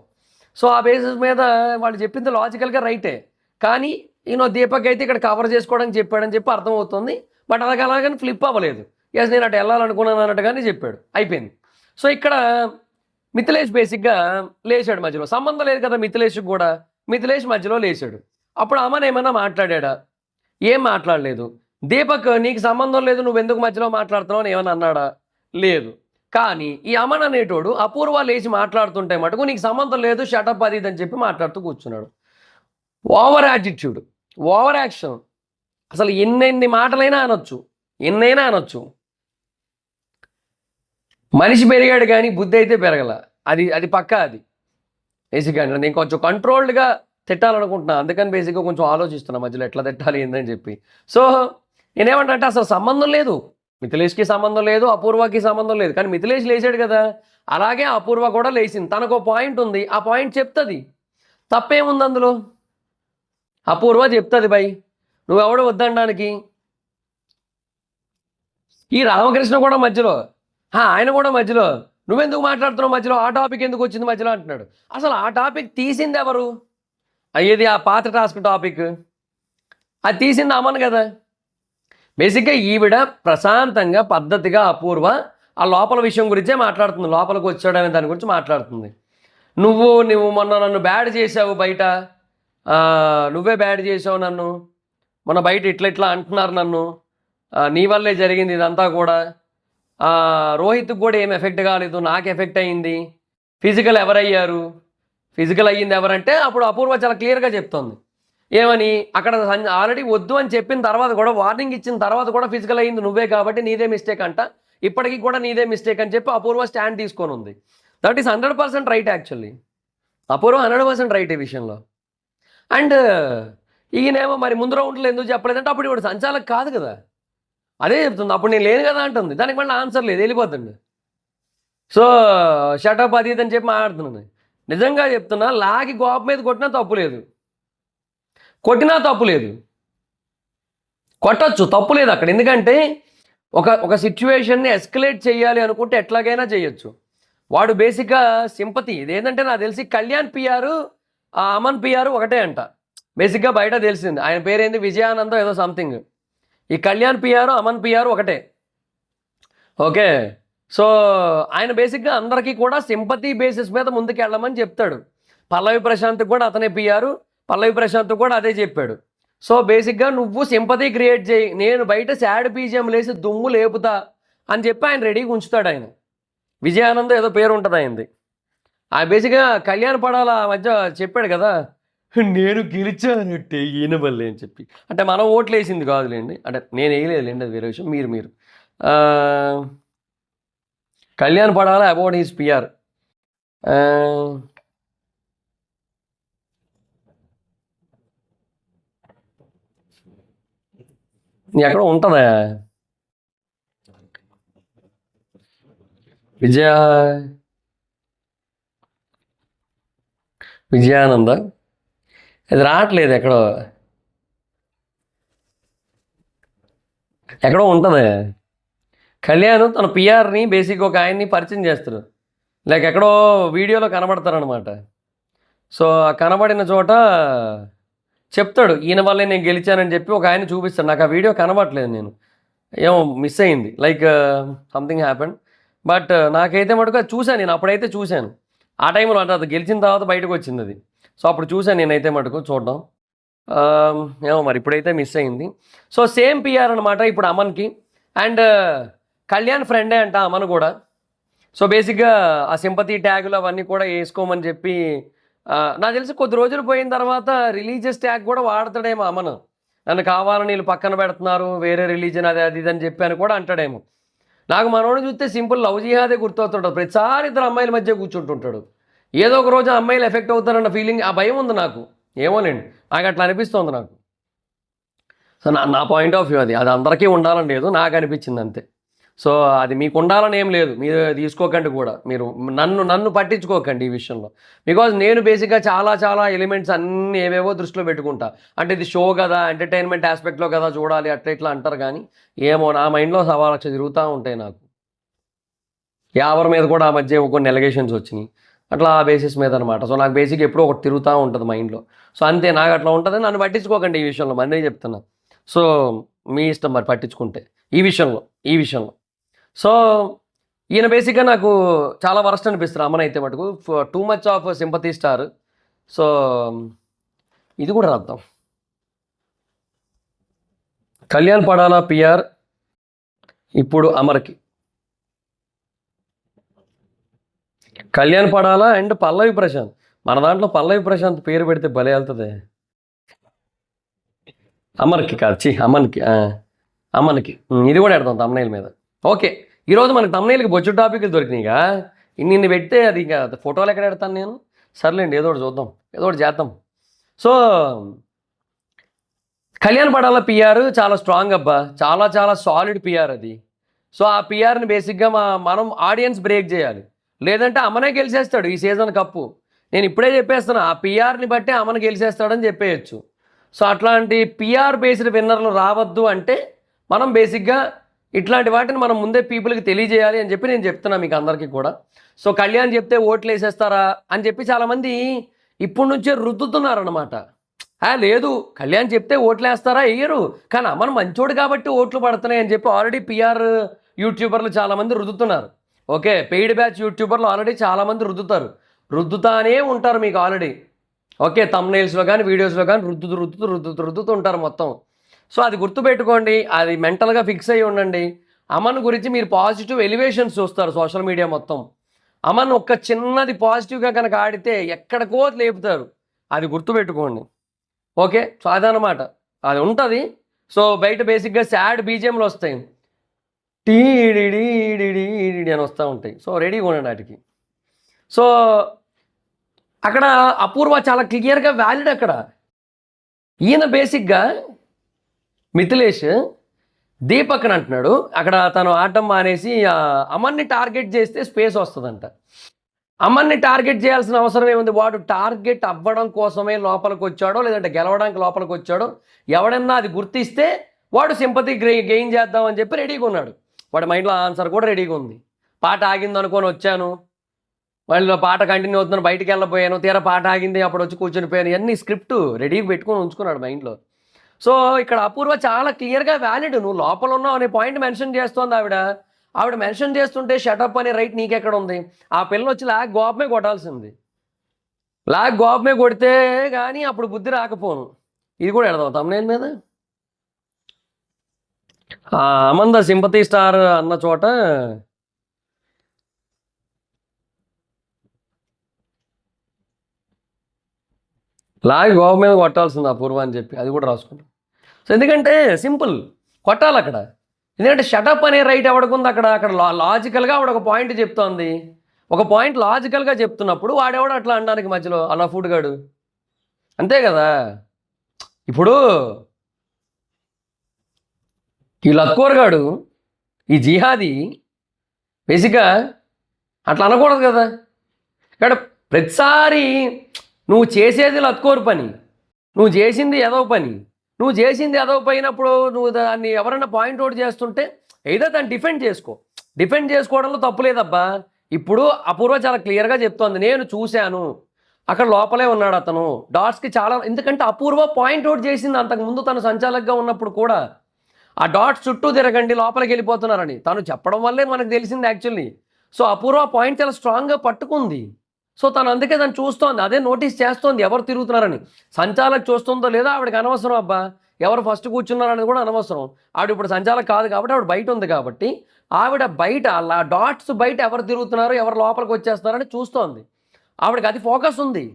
సో ఆ బేసిస్ మీద వాళ్ళు చెప్పింది లాజికల్గా రైటే. కానీ దీపక్ అయితే ఇక్కడ కవర్ చేసుకోవడానికి చెప్పాడని చెప్పి అర్థమవుతుంది. బట్ అలాగని ఫ్లిప్ అవ్వలేదు. ఎస్ నేను అటు వెళ్ళాలనుకున్నాను అన్నట్టుగానే చెప్పాడు, అయిపోయింది. సో ఇక్కడ మిథిలేష్ బేసిక్గా లేచాడు మధ్యలో. సంబంధం లేదు కదా మిథిలేష్కి కూడా. మిథిలేష్ మధ్యలో లేచాడు. అప్పుడు అమన్ ఏమన్నా మాట్లాడా, ఏం మాట్లాడలేదు. దీపక్ నీకు సంబంధం లేదు, నువ్వు ఎందుకు మధ్యలో మాట్లాడుతున్నావు అని ఏమన్నా అన్నాడా, లేదు. కానీ ఈ అమన్ అనేటోడు అపూర్వ లేచి మాట్లాడుతుంటే మటుకు నీకు సంబంధం లేదు, షటప్ అది ఇది అని చెప్పి మాట్లాడుతూ కూర్చున్నాడు. Over attitude, over action. అసలు ఎన్నెన్ని మాటలైనా అనొచ్చు, ఎన్నైనా అనొచ్చు. మనిషి పెరిగాడు కానీ బుద్ధి అయితే పెరగల. అది పక్కా. అది బేసిక్గా నేను కొంచెం కంట్రోల్డ్గా తిట్టాలనుకుంటున్నా. అందుకని బేసిక్గా కొంచెం ఆలోచిస్తున్నా మధ్యలో ఎట్లా తిట్టాలి ఏందని చెప్పి. సో నేనేమంటే అసలు సంబంధం లేదు, మిథిలేష్కి సంబంధం లేదు, అపూర్వకి సంబంధం లేదు. కానీ మిథిలేష్ లేచాడు కదా, అలాగే అపూర్వ కూడా లేచింది. తనకు పాయింట్ ఉంది, ఆ పాయింట్ చెప్తుంది. తప్పేముంది అందులో, అపూర్వ చెప్తుంది బై, నువ్వెవడో వద్దనడానికి. ఈ రామకృష్ణ కూడా మధ్యలో, ఆయన కూడా మధ్యలో, నువ్వెందుకు మాట్లాడుతున్నావు మధ్యలో, ఆ టాపిక్ ఎందుకు వచ్చింది మధ్యలో అంటున్నాడు. అసలు ఆ టాపిక్ తీసింది ఎవరు, అయ్యేది ఆ పాత టాస్క్ టాపిక్, అది తీసింది అమన్ కదా. బేసిక్గా ఈవిడ ప్రశాంతంగా పద్ధతిగా అపూర్వ ఆ లోపల విషయం గురించే మాట్లాడుతుంది, లోపలికి వచ్చాడనే దాని గురించి మాట్లాడుతుంది. నువ్వు మొన్న నన్ను బ్యాడ్ చేసావు బయట, నువ్వే బ్యాడ్ చేసావు నన్ను, మొన్న బయట ఇట్లా అంటున్నారు నన్ను, నీ వల్లే జరిగింది ఇదంతా కూడా, రోహిత్కి కూడా ఏం ఎఫెక్ట్ కాలేదు, నాకు ఎఫెక్ట్ అయ్యింది, ఫిజికల్ ఎవరయ్యారు, ఫిజికల్ అయ్యింది ఎవరంటే అప్పుడు అపూర్వ చాలా క్లియర్గా చెప్తోంది. ఏమని అక్కడ ఆల్రెడీ వద్దు అని చెప్పిన తర్వాత కూడా, వార్నింగ్ ఇచ్చిన తర్వాత కూడా ఫిజికల్ అయ్యింది నువ్వే కాబట్టి నీదే మిస్టేక్ అంట, ఇప్పటికీ కూడా నీదే మిస్టేక్ అని చెప్పి అపూర్వ స్టాండ్ తీసుకొని ఉంది. That is 100% right. Actually Apurva 100% right ఈ విషయంలో. అండ్ ఈయనేమో మరి ముందు రౌండ్లో ఎందుకు చెప్పలేదంటే అప్పుడు ఇప్పుడు సంచాలక్ కాదు కదా, అదే చెప్తుంది. అప్పుడు నేను లేను కదా అంటుంది, దానికి మళ్ళీ ఆన్సర్ లేదు, వెళ్ళిపోతుంది. సో షటప్ అది అని చెప్పి మాట్లాడుతున్నాను. నిజంగా చెప్తున్నా, లాగి గోప మీద కొట్టినా తప్పు లేదు, కొట్టినా తప్పు లేదు, కొట్టచ్చు, తప్పు లేదు అక్కడ. ఎందుకంటే ఒక సిచ్యువేషన్ని ఎస్కలేట్ చేయాలి అనుకుంటే ఎట్లాగైనా చేయొచ్చు. వాడు బేసిక్గా సింపతి ఇదేంటంటే నాకు తెలిసి కళ్యాణ్ పిఆర్ అమన్ పిఆర్ ఒకటే అంట. బేసిక్గా బయట తెలిసింది, ఆయన పేరేంది విజయానందం ఏదో సంథింగ్. ఈ కళ్యాణ్ పిఆర్ అమన్ పిఆర్ ఒకటే. ఓకే, సో ఆయన బేసిక్గా అందరికీ కూడా సింపతి బేసిస్ మీద ముందుకు వెళ్ళమని చెప్తాడు. పల్లవి ప్రశాంత్ కూడా అతనే పిఆర్, పల్లవి ప్రశాంత్ కూడా అదే చెప్పాడు. సో బేసిక్గా నువ్వు సింపతి క్రియేట్ చేయి, నేను బయట సాడ్ బీజియం లేసి దుమ్ము లేపుతా అని చెప్పి ఆయన రెడీగా ఉంచుతాడు. ఆయన విజయానందం ఏదో పేరు ఉంటుంది ఆయనది. ఆ బేసిక్గా కళ్యాణ్ పడాల మధ్య చెప్పాడు కదా, నేను గెలిచానంటే ఈయన వల్లే అని చెప్పి. అంటే మనం ఓట్లు వేసింది కాదులేండి, అంటే నేను వేయలేదులేండి, అది వేరే విషయం. మీరు Kalyan Padala about his PR. ఎక్కడ ఉంటుందా విజయానంద, ఇది రావట్లేదు, ఎక్కడో ఉంటుంది. కళ్యాణ్ తన పిఆర్ని బేసిక్ ఒక ఆయన్ని పరిచయం చేస్తారు, లైక్ ఎక్కడో వీడియోలో కనబడతారనమాట. సో కనబడిన చోట చెప్తాడు, ఈయన వల్లే నేను గెలిచానని చెప్పి ఒక ఆయన చూపిస్తాడు. నాకు ఆ వీడియో కనబడట్లేదు, నేను ఏమో మిస్ అయింది, లైక్ సంథింగ్ హ్యాపెన్. బట్ నాకైతే మటుకు అది చూశాను, నేను అప్పుడైతే చూశాను. ఆ టైంలో అంటే అది గెలిచిన తర్వాత బయటకు వచ్చింది అది. సో అప్పుడు చూశాను నేనైతే మటుకు చూడడం. ఏమో మరి ఇప్పుడైతే మిస్ అయింది. సో సేమ్ పిఆర్ అనమాట ఇప్పుడు అమన్కి. అండ్ కళ్యాణ్ ఫ్రెండే అంట అమన్ కూడా. సో బేసిక్గా ఆ సింపతి ట్యాగులు అవన్నీ కూడా వేసుకోమని చెప్పి నాకు తెలిసి కొద్ది రోజులు పోయిన తర్వాత రిలీజియస్ ట్యాగ్ కూడా వాడతాడేమో అమన్. నన్ను కావాలని వీళ్ళు పక్కన పెడుతున్నారు, వేరే రిలీజన్ అది అది అని చెప్పి అని కూడా అంటాడేమో. నాకు మనోడు చూస్తే సింపుల్ లవ్ జిహాదే గుర్తవుతుంటాడు. ప్రతిసారి ఇద్దరు అమ్మాయిల మధ్య కూర్చుంటుంటాడు. ఏదో ఒక రోజు అమ్మాయిలు ఎఫెక్ట్ అవుతారన్న ఫీలింగ్, ఆ భయం ఉంది నాకు. ఏమోనండి, నాకు అట్లా అనిపిస్తుంది నాకు. సో నా పాయింట్ ఆఫ్ వ్యూ అది అందరికీ ఉండాలని లేదు, నాకు అనిపించింది అంతే. సో అది మీకు ఉండాలని ఏం లేదు, మీరు తీసుకోకండి కూడా, మీరు నన్ను పట్టించుకోకండి ఈ విషయంలో. బికాజ్ నేను బేసిక్గా చాలా ఎలిమెంట్స్ అన్నీ ఏవేవో దృష్టిలో పెట్టుకుంటా. అంటే ఇది షో కదా, ఎంటర్టైన్మెంట్ ఆస్పెక్ట్లో కదా చూడాలి, అట్లా ఇట్లా అంటారు. కానీ ఏమో నా మైండ్లో 1,000,000 తిరుగుతూ ఉంటాయి. నాకు యావర్ మీద కూడా ఆ మధ్య కొన్ని ఎలిగేషన్స్ వచ్చినాయి, అట్లా ఆ బేసిస్ మీద అనమాట. సో నాకు బేసిక్ ఎప్పుడూ ఒకటి తిరుగుతూ ఉంటుంది మైండ్లో. సో అంతే, నాకు అట్లా ఉంటుంది. నన్ను పట్టించుకోకండి ఈ విషయంలో, మందే చెప్తున్నా. సో మీ ఇష్టం మరి పట్టించుకుంటే ఈ విషయంలో. సో ఈయన బేసిక్గా నాకు చాలా వరస్ట్ అనిపిస్తుంది అమన్ అయితే మటుకు, too much of sympathy star. So ఇది కూడా రాద్దాం. కళ్యాణ్ పడాలా పిఆర్ ఇప్పుడు అమర్కి. కళ్యాణ్ పడాలా అండ్ పల్లవి ప్రశాంత్. మన దాంట్లో పల్లవి ప్రశాంత్ పేరు పెడితే భలే వెళ్తుంది. అమర్కి కాదు, అమన్కి. ఇది కూడా పెడతాం తమ్నైల్ మీద. ఓకే, ఈరోజు మనకి తమ్నైల్కి బొచ్చు టాపిక్లు దొరికినాయిగా, ఇన్ని పెడితే అది ఇంకా ఫోటోలు ఎక్కడ పెడతాను నేను. సర్లేండి, ఏదో ఒకటి చూద్దాం, ఏదో ఒకటి చేద్దాం. సో కళ్యాణ్ పడాల పిఆర్ చాలా స్ట్రాంగ్ అబ్బా, చాలా సాలిడ్ పిఆర్ అది. సో ఆ పిఆర్ని బేసిక్గా మనం ఆడియన్స్ బ్రేక్ చేయాలి, లేదంటే అమనే గెలిచేస్తాడు ఈ సీజన్ కప్పు. నేను ఇప్పుడే చెప్పేస్తున్నా, ఆ పిఆర్ని బట్టి అమను గెలిచేస్తాడని చెప్పేయచ్చు. సో అట్లాంటి పిఆర్ బేస్డ్ విన్నర్లు రావద్దు అంటే మనం బేసిక్గా ఇట్లాంటి వాటిని మనం ముందే పీపుల్కి తెలియజేయాలి అని చెప్పి నేను చెప్తున్నా మీకు అందరికీ కూడా. సో కళ్యాణ్ చెప్తే ఓట్లు వేసేస్తారా అని చెప్పి చాలామంది ఇప్పటి నుంచే రుద్దుతున్నారనమాట. లేదు, కళ్యాణ్ చెప్తే ఓట్లు వేస్తారా, వేయరు, కానీ అమన్ మంచోడు కాబట్టి ఓట్లు పడుతున్నాయి అని చెప్పి ఆల్రెడీ పిఆర్ యూట్యూబర్లు చాలామంది రుద్దుతున్నారు. ఓకే, పెయిడ్ బ్యాచ్ యూట్యూబర్లు ఆల్రెడీ చాలామంది రుద్దుతానే ఉంటారు మీకు ఆల్రెడీ. ఓకే, తమ్నైల్స్లో కానీ వీడియోస్లో కానీ రుద్దుతుంటారు మొత్తం. సో అది గుర్తుపెట్టుకోండి, అది మెంటల్గా ఫిక్స్ అయ్యి ఉండండి. అమన్ గురించి మీరు పాజిటివ్ ఎలివేషన్స్ చూస్తారు సోషల్ మీడియా మొత్తం. అమన్ ఒక్క చిన్నది పాజిటివ్గా కనుక ఆడితే ఎక్కడికో లేపుతారు, అది గుర్తుపెట్టుకోండి. ఓకే, సో అదనమాట, అది ఉంటుంది. సో బయట బేసిక్గా సాడ్ బీజిఎంలు వస్తాయి, టీడిడి అని వస్తూ ఉంటాయి. సో రెడీగా ఉండండి వాటికి. సో అక్కడ అపూర్వ చాలా క్లియర్గా వ్యాలిడ్. అక్కడ ఈయన బేసిక్గా మిథిలేష్ దీపక్ అని అంటున్నాడు, అక్కడ తను ఆడటం మానేసి అమన్ని టార్గెట్ చేస్తే స్పేస్ వస్తుందంట. అమన్ని టార్గెట్ చేయాల్సిన అవసరం ఏముంది? వాడు టార్గెట్ అవ్వడం కోసమే లోపలికి వచ్చాడో లేదంటే గెలవడానికి లోపలికి వచ్చాడో ఎవడన్నా అది గుర్తిస్తే వాడు సింపతి గెయిన్ చేద్దామని చెప్పి రెడీగా ఉన్నాడు. వాడి మైండ్లో ఆన్సర్ కూడా రెడీగా ఉంది. పాట ఆగింది అనుకొని వచ్చాను, వాళ్ళు పాట కంటిన్యూ అవుతున్నాను, బయటికి వెళ్ళిపోయాను, తీరా పాట ఆగింది అప్పుడు వచ్చి కూర్చొని పోయాను, ఇవన్నీ స్క్రిప్ట్ రెడీగా పెట్టుకొని ఉంచుకున్నాడు మైండ్లో. సో ఇక్కడ అపూర్వ చాలా క్లియర్గా వ్యాలిడ్, నువ్వు లోపల ఉన్నావు అనే పాయింట్ మెన్షన్ చేస్తోంది ఆవిడ మెన్షన్ చేస్తుంటే షటప్ అనే రైట్ నీకెక్కడ ఉంది? ఆ పిల్ల వచ్చి లాగ్ గోపమే కొట్టాల్సింది, లాగ్ గోపమే కొడితే కానీ అప్పుడు బుద్ధి రాకపోను. ఇది కూడా ఎడదాం తమ్నేల్ మీద. అమంద సింపతి స్టార్ అన్న చోట లాగి గోప మీద కొట్టాల్సింది అపూర్వ అని చెప్పి అది కూడా రాసుకున్నాం. సో ఎందుకంటే సింపుల్, కొట్టాలి అక్కడ. ఎందుకంటే షటప్ అనే రైట్ ఎవడకుంది అక్కడ? అక్కడ లాజికల్గా ఆవిడ ఒక పాయింట్ చెప్తోంది, ఒక పాయింట్ లాజికల్గా చెప్తున్నప్పుడు వాడెవడు అట్లా అనడానికి మధ్యలో అలా ఫుడ్ గాడు, అంతే కదా. ఇప్పుడు ఈ లత్కోర్ గాడు, ఈ జిహాదీ బేసిక్గా అట్లా అనకూడదు కదా. ఇక్కడ ప్రతిసారి నువ్వు చేసేది లత్కోరు పని, నువ్వు చేసింది ఎదవ పని, నువ్వు చేసింది ఎదవ పోయినప్పుడు నువ్వు దాన్ని ఎవరైనా పాయింట్ అవుట్ చేస్తుంటే ఏదో దాన్ని డిఫెండ్ చేసుకో. డిఫెండ్ చేసుకోవడంలో తప్పు లేదబ్బా. ఇప్పుడు అపూర్వ చాలా క్లియర్గా చెప్తోంది, నేను చూశాను అక్కడ లోపలే ఉన్నాడు అతను, డాట్స్కి చాలా. ఎందుకంటే అపూర్వ పాయింట్ అవుట్ చేసింది అంతకుముందు తను సంచాలకుగా ఉన్నప్పుడు కూడా, ఆ డాట్స్ చుట్టూ తిరగండి లోపలికి వెళ్ళిపోతున్నారని తను చెప్పడం వల్లే మనకు తెలిసింది యాక్చువల్లీ. సో అపూర్వ పాయింట్ చాలా స్ట్రాంగ్గా పట్టుకుంది. సో తను అందుకే దాన్ని చూస్తోంది, అదే నోటీస్ చేస్తోంది ఎవరు తిరుగుతున్నారని. సంచాలక్ చూస్తుందో లేదో ఆవిడకి అనవసరం అబ్బా, ఎవరు ఫస్ట్ కూర్చున్నారనేది కూడా అనవసరం. ఆవిడ ఇప్పుడు సంచాలక్ కాదు కాబట్టి ఆవిడ బయట ఉంది కాబట్టి, ఆవిడ బయట అలా డాట్స్ బయట ఎవరు తిరుగుతున్నారు ఎవరు లోపలికి వచ్చేస్తున్నారని చూస్తోంది, ఆవిడకి అది ఫోకస్ ఉంది.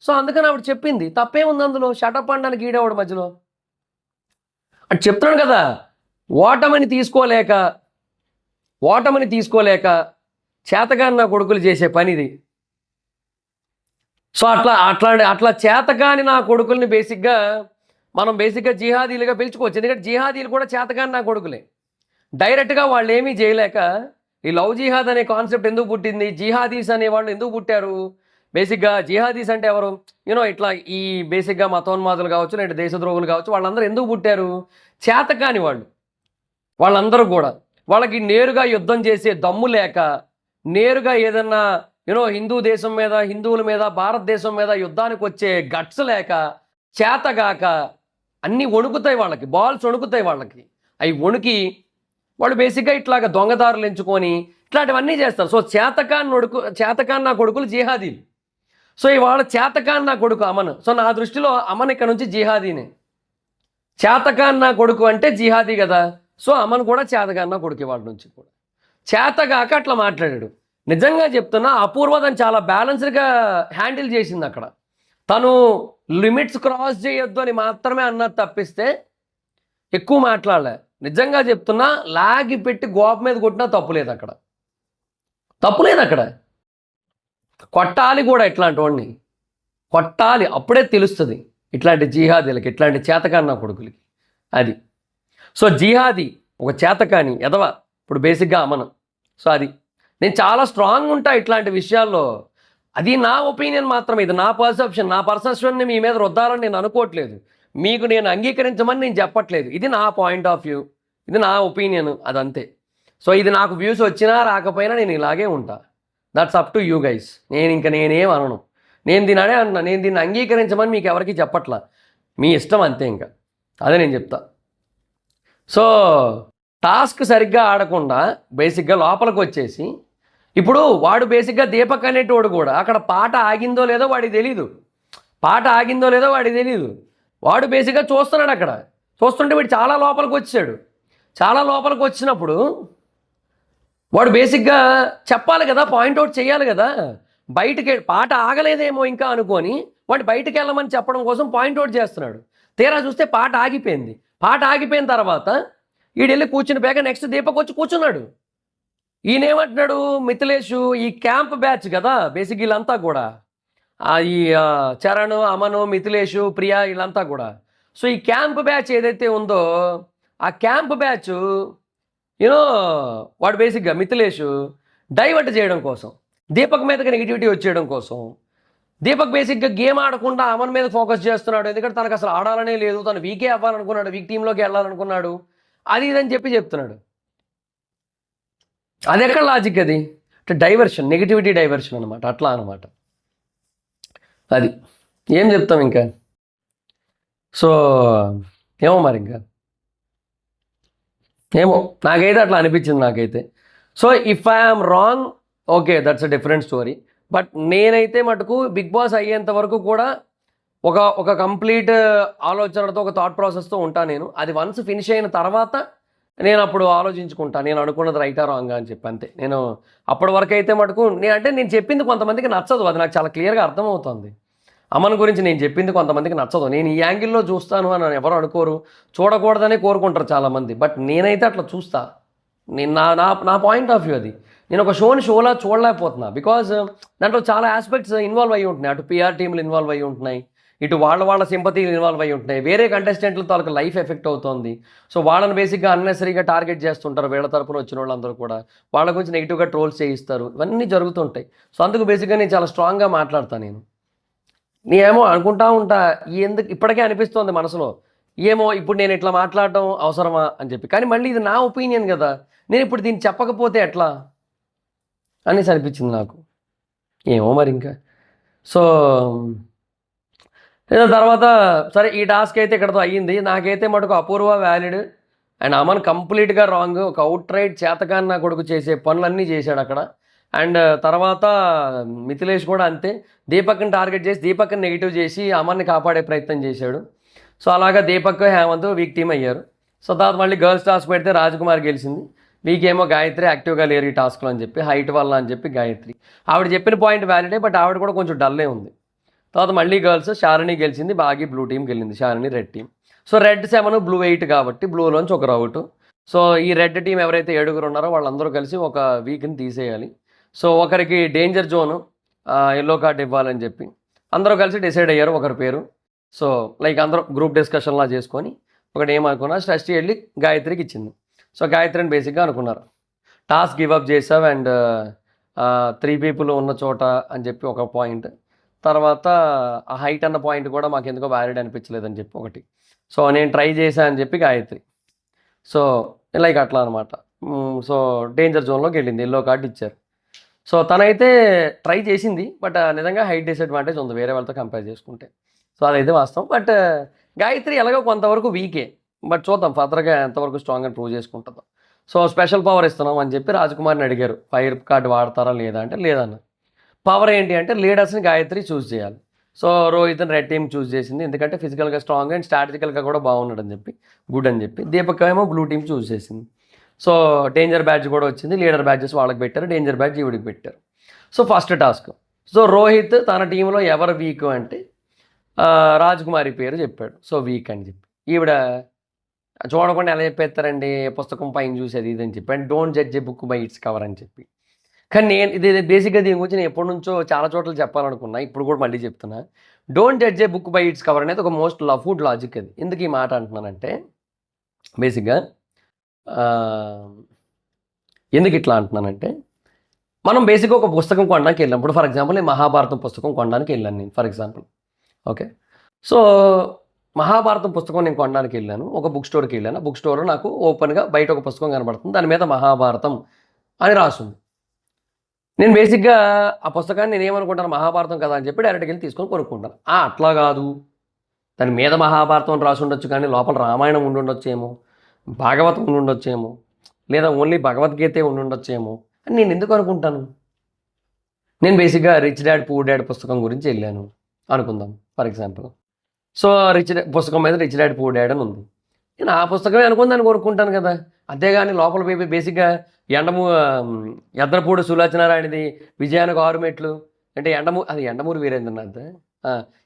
సో అందుకని ఆవిడ చెప్పింది, తప్పేముంది అందులో? షటప్ అనడానికి ఈడేవాడు మధ్యలో అని చెప్తున్నాను కదా. ఓటమిని తీసుకోలేక చేతగాని నా కొడుకులు చేసే పని ఇది. సో అట్లా చేతగాని నా కొడుకుల్ని మనం బేసిక్గా జిహాదీలుగా పిలుచుకోవచ్చు. ఎందుకంటే జిహాదీలు కూడా చేతగాని నా కొడుకులే. డైరెక్ట్గా వాళ్ళు ఏమీ చేయలేక ఈ లవ్ జిహాద్ అనే కాన్సెప్ట్ ఎందుకు పుట్టింది, జిహాదీస్ అనే వాళ్ళు ఎందుకు పుట్టారు? బేసిక్గా జిహాదీస్ అంటే ఎవరు? ఇట్లా ఈ బేసిక్గా మతోన్మాదులు కావచ్చు లేదంటే దేశద్రోహులు కావచ్చు, వాళ్ళందరూ ఎందుకు పుట్టారు? చేతకాని వాళ్ళందరూ కూడా వాళ్ళకి నేరుగా యుద్ధం చేసే దమ్ము లేక, నేరుగా ఏదన్నా హిందూ దేశం మీద, హిందువుల మీద, భారతదేశం మీద యుద్ధానికి వచ్చే గట్స్ లేక, చేతగాక అన్నీ వణుకుతాయి వాళ్ళకి, బాల్స్ వణుకుతాయి వాళ్ళకి. అవి వణుకి వాళ్ళు బేసిక్గా ఇట్లాగా దొంగదారులు ఎంచుకొని ఇట్లాంటివన్నీ చేస్తారు. సో చేతకాన్ నా కొడుకులు జిహాదీలు. సో ఇవాళ చేతకాన్ నా కొడుకు అమన్. సో నా దృష్టిలో అమన్ ఇక్కడ నుంచి జిహాదీనే. చేతకాన్ నా కొడుకు అంటే జిహాదీ కదా. సో అమన్ కూడా చేతకాన్ నా కొడుకు ఇవాళ నుంచి కూడా. చేతగాక అట్లా మాట్లాడాడు. నిజంగా చెప్తున్నా, అపూర్వదని చాలా బ్యాలెన్స్డ్గా హ్యాండిల్ చేసింది. అక్కడ తను లిమిట్స్ క్రాస్ చేయొద్దు అని మాత్రమే అన్నది తప్పిస్తే ఎక్కువ మాట్లాడలే. నిజంగా చెప్తున్నా, లాగి పెట్టి గోప మీద కొట్టినా తప్పులేదు అక్కడ. కొట్టాలి కూడా, ఇట్లాంటి వాడిని కొట్టాలి, అప్పుడే తెలుస్తుంది ఇట్లాంటి జిహాదీలకి, ఇట్లాంటి చేతకాని నా కొడుకులకి అది. సో జిహాదీ ఒక చేతకాని ఎదవ ఇప్పుడు బేసిక్గా అమను. సో అది నేను చాలా స్ట్రాంగ్ ఉంటా ఇట్లాంటి విషయాల్లో. అది నా ఒపీనియన్ మాత్రమే, ఇది నా పర్సెప్షన్. నా పర్సెప్షన్ని మీ మీద రుద్దాలని నేను అనుకోవట్లేదు, మీకు నేను అంగీకరించమని నేను చెప్పట్లేదు. ఇది నా పాయింట్ ఆఫ్ వ్యూ, ఇది నా ఒపీనియన్, అదంతే. సో ఇది నాకు వ్యూస్ వచ్చినా రాకపోయినా నేను ఇలాగే ఉంటా. That's up to you guys. నేనేం అనను. నేను దీన్ని అంగీకరించమని మీకు ఎవరికి చెప్పట్లా, మీ ఇష్టం అంతే. ఇంకా అదే నేను చెప్తా. సో టాస్క్ సరిగ్గా ఆడకుండా బేసిక్గా లోపలికి వచ్చేసి, ఇప్పుడు వాడు బేసిక్గా దీపక్ అనేటోడు కూడా అక్కడ పాట ఆగిందో లేదో వాడికి తెలీదు. వాడు బేసిక్గా చూస్తున్నాడు. అక్కడ చూస్తుంటే వీడు చాలా లోపలికి వచ్చాడు. చాలా లోపలికి వచ్చినప్పుడు వాడు బేసిక్గా చెప్పాలి కదా, పాయింట్అవుట్ చేయాలి కదా. బయటికి పాట ఆగలేదేమో ఇంకా అనుకొని వాడు బయటికి వెళ్ళమని చెప్పడం కోసం పాయింట్అవుట్ చేస్తున్నాడు. తీరా చూస్తే పాట ఆగిపోయింది. పాట ఆగిపోయిన తర్వాత వీడెళ్ళి కూర్చుని పోయాక నెక్స్ట్ దీపక్ వచ్చి కూర్చున్నాడు. ఈయనేమంటున్నాడు, మిథిలేష్ ఈ క్యాంప్ బ్యాచ్ కదా బేసిక్ వీళ్ళంతా కూడా, ఈ చరణ్, అమను, మిథిలేష్, ప్రియా వీళ్ళంతా కూడా. సో ఈ క్యాంప్ బ్యాచ్ ఏదైతే ఉందో ఆ క్యాంప్ బ్యాచ్ యూనో వాడు బేసిక్గా మిథిలేష్ డైవర్ట్ చేయడం కోసం, దీపక్ మీదకి నెగిటివిటీ వచ్చేయడం కోసం, దీపక్ బేసిక్గా గేమ్ ఆడకుండా అమన్ మీద ఫోకస్ చేస్తున్నాడు. ఎందుకంటే తనకు అసలు ఆడాలనే లేదు, తను వీకే అవ్వాలనుకున్నాడు, వీక్ టీంలోకి వెళ్ళాలనుకున్నాడు, అది ఇదని చెప్తున్నాడు. అది ఎక్కడ లాజిక్? అది అంటే డైవర్షన్, నెగిటివిటీ డైవర్షన్ అనమాట. అట్లా అనమాట. అది ఏం చెప్తాం ఇంకా. సో ఏమో మరి ఇంకా ఏమో నాకైతే అట్లా అనిపించింది నాకైతే. So if I'm wrong, okay, that's a different story. But నేనైతే మటుకు బిగ్ బాస్ అయ్యేంత వరకు కూడా ఒక కంప్లీట్ ఆలోచనతో, ఒక థాట్ ప్రాసెస్తో ఉంటాను నేను. అది వన్స్ ఫినిష్ అయిన తర్వాత నేను అప్పుడు ఆలోచించుకుంటాను నేను అనుకున్నది రైటా రాంగా అని చెప్పి. అంతే. నేను అప్పటి వరకు అయితే మటుకు నేను చెప్పింది కొంతమందికి నచ్చదు, అది నాకు చాలా క్లియర్గా అర్థమవుతుంది. అమన్ గురించి నేను చెప్పింది కొంతమందికి నచ్చదు, నేను ఈ యాంగిల్లో చూస్తాను అని ఎవరు అనుకోరు, చూడకూడదనే కోరుకుంటారు చాలామంది. బట్ నేనైతే అట్లా చూస్తా. నేను నా పాయింట్ ఆఫ్ వ్యూ అది. నేను ఒక షోలా చూడలేకపోతున్నా, బికాజ్ దాంట్లో చాలా ఆస్పెక్ట్స్ ఇన్వాల్వ్ అయ్యి ఉంటున్నాయి. అటు పిఆర్ టీంలు ఇన్వాల్వ్ అయ్యి ఉంటున్నాయి, ఇటు వాళ్ళ సింపతీలు ఇన్వాల్వ్ అయ్యి ఉంటున్నాయి, వేరే కంటెస్టెంట్లతో వాళ్ళకి లైఫ్ ఎఫెక్ట్ అవుతుంది. సో వాళ్ళని బేసిక్గా అన్నెసరీగా టార్గెట్ చేస్తుంటారు. వీళ్ళ తరపున వచ్చిన వాళ్ళందరూ కూడా వాళ్ళ గురించి నెగిటివ్గా ట్రోల్స్ చేయిస్తారు. ఇవన్నీ జరుగుతుంటాయి. సో అందుకు బేసిక్గా నేను చాలా స్ట్రాంగ్గా మాట్లాడతాను. నేనేమో అనుకుంటా ఉంటా, ఎందుకు ఇప్పటికే అనిపిస్తోంది మనసులో, ఏమో ఇప్పుడు నేను ఇట్లా మాట్లాడటం అవసరమా అని చెప్పి. కానీ మళ్ళీ ఇది నా ఒపీనియన్ కదా, నేను ఇప్పుడు దీన్ని చెప్పకపోతే ఎట్లా అనేసి అనిపించింది నాకు. ఏమో మరి ఇంకా. సో తర్వాత సరే, ఈ టాస్క్ అయితే ఇక్కడతో అయ్యింది. నాకైతే మటుకు అపూర్వ వ్యాలిడ్ అండ్ అమన్ కంప్లీట్గా రాంగ్. ఒక అవుట్ రైట్ చేతకాన్ని నా కొడుకు చేసే పనులన్నీ చేశాడు అక్కడ. అండ్ తర్వాత మిథిలేష్ కూడా అంతే, దీపక్ని టార్గెట్ చేసి దీపక్ని నెగిటివ్ చేసి అమన్ని కాపాడే ప్రయత్నం చేశాడు. సో అలాగా దీపక్, హేమంత్ వీక్ టీమ్ అయ్యారు. సో తర్వాత మళ్ళీ గర్ల్స్ టాస్క్ పెడితే రాజ్కుమార్ గెలిచింది. వీకేమో గాయత్రి యాక్టివ్గా లేరు ఈ టాస్క్లో అని చెప్పి, హైట్ వల్ల అని చెప్పి గాయత్రి. ఆవిడ చెప్పిన పాయింట్ వ్యాలిడే, బట్ ఆవిడ కూడా కొంచెం డల్లే ఉంది. తర్వాత మళ్ళీ గర్ల్స్ షాలిని గెలిచింది, బాగి బ్లూ టీంకి వెళ్ళింది, Shalini red team. So red 7 blue 8 కాబట్టి బ్లూలోంచి ఒక అవుట్. సో ఈ రెడ్ టీం ఎవరైతే 7 ఉన్నారో వాళ్ళందరూ కలిసి ఒక వీక్ని తీసేయాలి. సో ఒకరికి డేంజర్ జోను ఎల్లో కార్డ్ ఇవ్వాలని చెప్పి అందరూ కలిసి డిసైడ్ అయ్యారు ఒకరి పేరు. సో లైక్ అందరూ గ్రూప్ డిస్కషన్లా చేసుకొని ఒకటి ఏమనుకున్నా, షష్ఠి వెళ్ళి గాయత్రికి ఇచ్చింది. సో గాయత్రిని బేసిక్గా అనుకున్నారు, టాస్క్ గివప్ చేసావు అండ్ 3 పీపుల్ ఉన్న చోట అని చెప్పి ఒక పాయింట్. తర్వాత ఆ హైట్ అన్న పాయింట్ కూడా మాకు ఎందుకో వ్యాలిడ్ అనిపించలేదని చెప్పి ఒకటి. సో నేను ట్రై చేశాను అని చెప్పి గాయత్రి. సో లైక్ అట్లా అనమాట. సో డేంజర్ జోన్లోకి వెళ్ళింది, ఎల్లో కార్డు ఇచ్చారు. సో తనైతే ట్రై చేసింది, బట్ నిజంగా హైట్ డిసడ్వాంటేజ్ ఉంది వేరే వాళ్ళతో కంపేర్ చేసుకుంటే. సో అదైతే వాస్తవం. బట్ గాయత్రి ఎలాగో కొంతవరకు వీకే, బట్ చూద్దాం ఫర్దర్గా ఎంతవరకు స్ట్రాంగ్ అని ప్రూవ్ చేసుకుంటుందో. సో స్పెషల్ పవర్ ఇస్తున్నాం అని చెప్పి రాజ్కుమార్ని అడిగారు, ఫైర్ కార్డు వాడతారా లేదా అంటే లేదన్న. పవర్ ఏంటి అంటే లీడర్స్ని గాయత్రి చూస్ చేయాలి. సో రోహిత్ని రెడ్ టీమ్ చూస్ చేసింది, ఎందుకంటే ఫిజికల్గా స్ట్రాంగ్ అండ్ స్ట్రాటజికల్గా కూడా బాగున్నాడు అని చెప్పి, గుడ్ అని చెప్పి. దీపక్ ఏమో బ్లూ టీమ్ చూస్ చేసింది. సో డేంజర్ బ్యాడ్జ్ కూడా వచ్చింది, లీడర్ బ్యాడ్జెస్ వాళ్ళకి పెట్టారు, డేంజర్ బ్యాడ్జ్ ఈవిడికి పెట్టారు. So first task, so Rohit తన టీంలో ఎవరు వీక్ అంటే రాజ్కుమారి పేరు చెప్పాడు. సో వీక్ అని చెప్పి, ఈవిడ చూడకుండా ఎలా చెప్పేస్తారండి, పుస్తకం పైన చూసేది ఇది అని చెప్పి, and don't judge a book by its cover అని చెప్పి. కానీ నేను ఇది బేసిక్గా దీని గురించి నేను ఎప్పటి నుంచో చాలా చోట్ల చెప్పాలనుకున్నా, ఇప్పుడు కూడా మళ్ళీ చెప్తున్నా. Don't judge a book by its cover అనేది ఒక మోస్ట్ లవ్వుడ్ లాజిక్. అది ఎందుకు ఈ మాట అంటున్నానంటే, బేసిక్గా ఎందుకు ఇట్లా అంటున్నానంటే, మనం బేసిక్గా ఒక పుస్తకం కొనడానికి వెళ్ళినప్పుడు, ఫర్ ఎగ్జాంపుల్ నేను మహాభారతం పుస్తకం కొనడానికి వెళ్ళాను నేను, for example. Okay, so Mahabharatam పుస్తకం నేను కొనడానికి వెళ్ళాను, ఒక బుక్ స్టోర్కి వెళ్ళాను. బుక్ స్టోర్లో నాకు ఓపెన్గా బయట ఒక పుస్తకం కనబడుతుంది, దాని మీద మహాభారతం అని రాస్తుంది. నేను బేసిక్గా ఆ పుస్తకాన్ని నేను ఏమనుకుంటాను, మహాభారతం కదా అని చెప్పి డైరెక్ట్గా వెళ్ళి తీసుకొని కొనుక్కుంటాను. అట్లా కాదు, దాని మీద మహాభారతం అని రాసి ఉండొచ్చు, కానీ లోపల రామాయణం ఉండి ఉండొచ్చేమో, భాగవతం ఉండి ఉండొచ్చేమో, లేదా ఓన్లీ భగవద్గీతే ఉండి ఉండొచ్చేమో అని నేను ఎందుకు అనుకుంటాను. నేను బేసిక్గా రిచ్ డాడ్ పూర్ డాడ్ పుస్తకం గురించి వెళ్ళాను అనుకుందాం, ఫర్ ఎగ్జాంపుల్. సో పుస్తకం మీద రిచ్ డాడ్ పూర్ డాడ్ అని ఉంది, నేను ఆ పుస్తకమే అనుకుందాన్ని కొనుక్కుంటాను కదా. అంతేగాని లోపల బేసిక్గా ఎద్దరపూడి సులోచనారాయణది విజయానికి 6 మెట్లు అంటే ఎండమూరి వీరేంద్రనాథ్,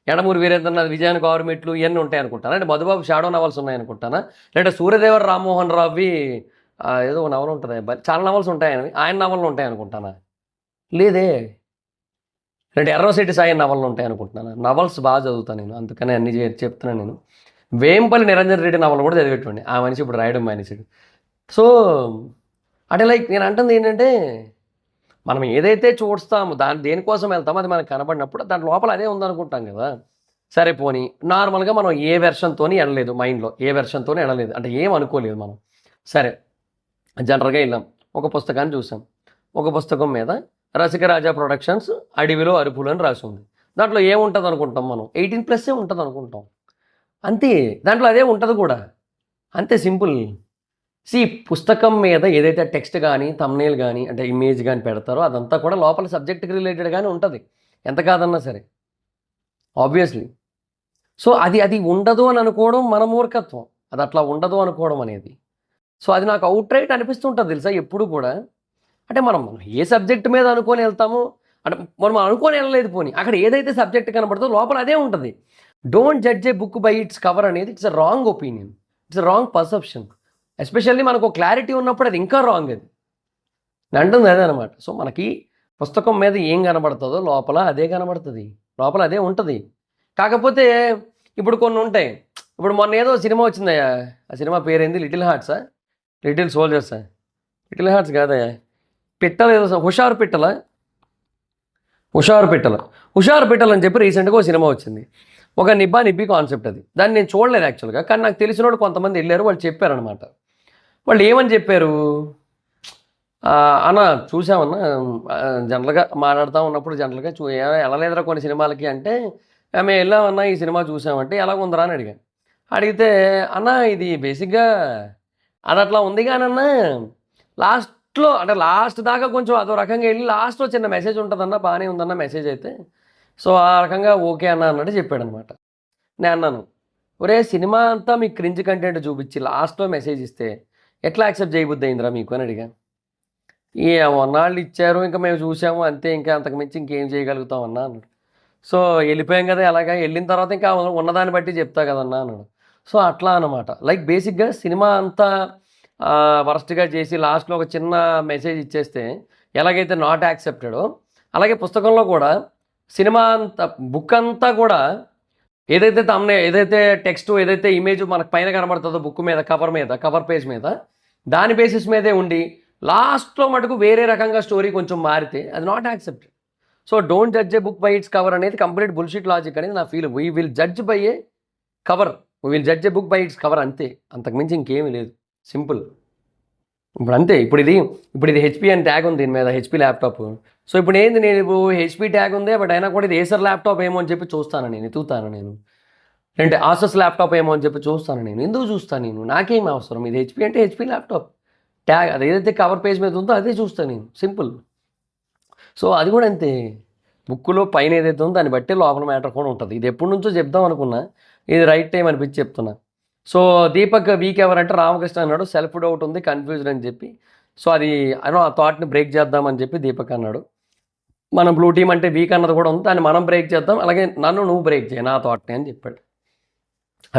యండమూరి వీరేంద్రనాథ్ విజయాన్ గవర్నమెంట్లు ఇవన్నీ ఉంటాయి అనుకుంటానా, అంటే మధుబాబు షాడో నవల్స్ ఉన్నాయనుకుంటానా, లేదా సూర్యదేవర రామ్మోహన్ రావువి ఏదో ఒక నవల ఉంటుంది, చాలా నవల్స్ ఉంటాయని ఆయన నవలు ఉంటాయి అనుకుంటానా, లేదే. అంటే ఎర్రశెట్టి సాయి నవలు ఉంటాయి అనుకుంటున్నాను. నవల్స్ బాగా చదువుతాను నేను, అందుకని అన్ని చెప్తున్నాను నేను. వేంపల్లి నిరంజన్ రెడ్డి నవలు కూడా చదివేటండి, ఆ మనిషి ఇప్పుడు రాయడం మానేసాడు. సో అంటే లైక్ నేను అంటుంది ఏంటంటే, మనం ఏదైతే చూస్తామో దేనికోసం వెళ్తామో అది మనకు కనబడినప్పుడు దాని లోపల అదే ఉందనుకుంటాం కదా. సరే పోనీ నార్మల్గా మనం ఏ వెర్షన్తో వెళ్ళలేదు, మైండ్లో ఏ వెర్షన్తో వెళ్ళలేదు అంటే ఏం అనుకోలేదు మనం. సరే జనరల్గా వెళ్ళాం, ఒక పుస్తకాన్ని చూసాం, ఒక పుస్తకం మీద రసికరాజా ప్రొడక్షన్స్ అడవిలో అరుపులు అని రాసి ఉంది. దాంట్లో ఏముంటుంది అనుకుంటాం మనం, 18+ ఉంటుంది అనుకుంటాం, అంతే. దాంట్లో అదే ఉంటుంది కూడా, అంతే సింపుల్. పుస్తకం మీద ఏదైతే టెక్స్ట్ కానీ థంబ్నెయిల్ కానీ అంటే ఇమేజ్ కానీ పెడతారో అదంతా కూడా లోపల సబ్జెక్ట్కి రిలేటెడ్గానే ఉంటుంది, ఎంత కాదన్నా సరే, ఆబ్వియస్లీ. సో అది ఉండదు అని అనుకోవడం మన మూర్ఖత్వం, అది అట్లా ఉండదు అనుకోవడం అనేది. సో అది నాకు అవుట్ రైట్ అనిపిస్తుంటుంది తెలుసా ఎప్పుడు కూడా. అంటే మనం ఏ సబ్జెక్ట్ మీద అనుకొని వెళ్తామో, అంటే మనం అనుకొని వెళ్ళలేదు పోనీ, అక్కడ ఏదైతే సబ్జెక్ట్ కనబడుతుందో లోపల అదే ఉంటుంది. Don't judge a book by its cover అనేది it's a wrong opinion, it's a wrong perception. Especially మనకు క్లారిటీ ఉన్నప్పుడు అది ఇంకా రాంగ్, అది అంటుంది అదే అనమాట. సో మనకి పుస్తకం మీద ఏం కనబడుతుందో లోపల అదే కనబడుతుంది, లోపల అదే ఉంటుంది. కాకపోతే ఇప్పుడు కొన్ని ఉంటాయి, ఇప్పుడు మొన్న ఏదో సినిమా వచ్చిందయ్యా, ఆ సినిమా పేరేంది, లిటిల్ హార్ట్సా, లిటిల్ సోల్జర్సా, లిటిల్ హార్ట్స్ కాదయ్యా, పిట్టలు ఏదో, హుషారు పిట్టలు అని చెప్పి రీసెంట్గా ఒక సినిమా వచ్చింది, ఒక నిబ్బి కాన్సెప్ట్ అది. దాన్ని నేను చూడలేదు యాక్చువల్గా, కానీ నాకు తెలిసిన వాళ్ళు కొంతమంది వెళ్ళారు, వాళ్ళు చెప్పారనమాట. వాళ్ళు ఏమని చెప్పారు, అన్న చూసామన్నా జనరల్గా మాట్లాడుతూ ఉన్నప్పుడు జనరల్గా వెళ్ళలేదురా కొన్ని సినిమాలకి అంటే, మేము వెళ్ళామన్నా ఈ సినిమా చూసామంటే ఎలాగుందరా అని అడిగాను. అడిగితే అన్న ఇది బేసిక్గా అది అట్లా ఉంది కానన్నా లాస్ట్లో అంటే లాస్ట్ దాకా కొంచెం అదో రకంగా వెళ్ళి లాస్ట్లో చిన్న మెసేజ్ ఉంటుందన్న, బాగానే ఉందన్న మెసేజ్ అయితే. సో ఆ రకంగా ఓకే అన్న అన్నట్టు చెప్పాడు అనమాట. నేను అన్నాను, ఒరే సినిమా అంతా మీకు క్రింజ్ కంటెంట్ చూపించి లాస్ట్లో మెసేజ్ ఇస్తే ఎట్లా యాక్సెప్ట్ చేయబుద్ది అయిందిరా మీకు అని అడిగాను. మొన్నాళ్ళు ఇచ్చారు, ఇంకా మేము చూసాము అంతే, ఇంకా అంతకుమించి ఇంకేం చేయగలుగుతాం అన్నా అన్నాడు. సో వెళ్ళిపోయాం కదా, ఎలాగా వెళ్ళిన తర్వాత ఇంకా ఉన్నదాన్ని బట్టి చెప్తా కదన్నా అన్నాడు. సో అట్లా అనమాట, లైక్ బేసిక్గా సినిమా అంతా వరస్ట్గా చేసి లాస్ట్లో ఒక చిన్న మెసేజ్ ఇచ్చేస్తే ఎలాగైతే నాట్ యాక్సెప్టెడో, అలాగే పుస్తకంలో కూడా సినిమా అంతా బుక్ అంతా కూడా ఏదైతే టెక్స్ట్ ఏదైతే ఇమేజ్ మనకు పైన కనబడుతుందో బుక్ మీద కవర్ పేజ్ మీద దాని బేసిస్ మీదే ఉండి లాస్ట్లో మటుకు వేరే రకంగా స్టోరీ కొంచెం మారితే అది not accepted. So don't judge a book by its cover అనేది కంప్లీట్ బుల్షిట్ లాజిక్ అనేది నా feel. We will judge by A cover, we will judge a book by its cover, అంతే, అంతకుమించి ఇంకేమీ లేదు, సింపుల్. ఇప్పుడు అంతే. ఇప్పుడు ఇది హెచ్పి అని ట్యాగ్ ఉంది దీని మీద, హెచ్పి ల్యాప్టాప్. సో ఇప్పుడు ఏంది, నేను ఇప్పుడు హెచ్పి ట్యాగ్ ఉంది, బట్ అయినా కూడా ఇది ఏసర్ ల్యాప్టాప్ ఏమో అని చెప్పి చూస్తాను నేను, ఎత్తుతాను నేను, అంటే ఆసస్ ల్యాప్టాప్ ఏమో అని చెప్పి చూస్తాను నేను. ఎందుకు చూస్తాను నేను, నాకేం అవసరం, ఇది హెచ్పి అంటే హెచ్పి ల్యాప్టాప్ ట్యాగ్, అది ఏదైతే కవర్ పేజ్ మీద ఉందో అదే చూస్తాను నేను, సింపుల్. సో అది కూడా అంతే, బుక్లో పైన ఏదైతే ఉందో దాన్ని బట్టి లోపల మ్యాటర్ కూడా ఉంటుంది. ఇది ఎప్పటి నుంచో చెప్దాం అనుకున్నా, ఇది రైట్ టైం అనిపించి చెప్తున్నా. సో దీపక్ వీక్ ఎవరంటే రామకృష్ణ అన్నాడు, సెల్ఫ్ డౌట్ ఉంది, కన్ఫ్యూజ్డ్ అని చెప్పి. సో అది ఆ థాట్ని బ్రేక్ చేద్దామని చెప్పి దీపక్ అన్నాడు. మనం బ్లూ టీమ్ అంటే వీక్ అన్నది కూడా ఉంది, దాన్ని మనం బ్రేక్ చేద్దాం, అలాగే నన్ను నువ్వు బ్రేక్ చేయి నా థాట్ని అని చెప్పాడు.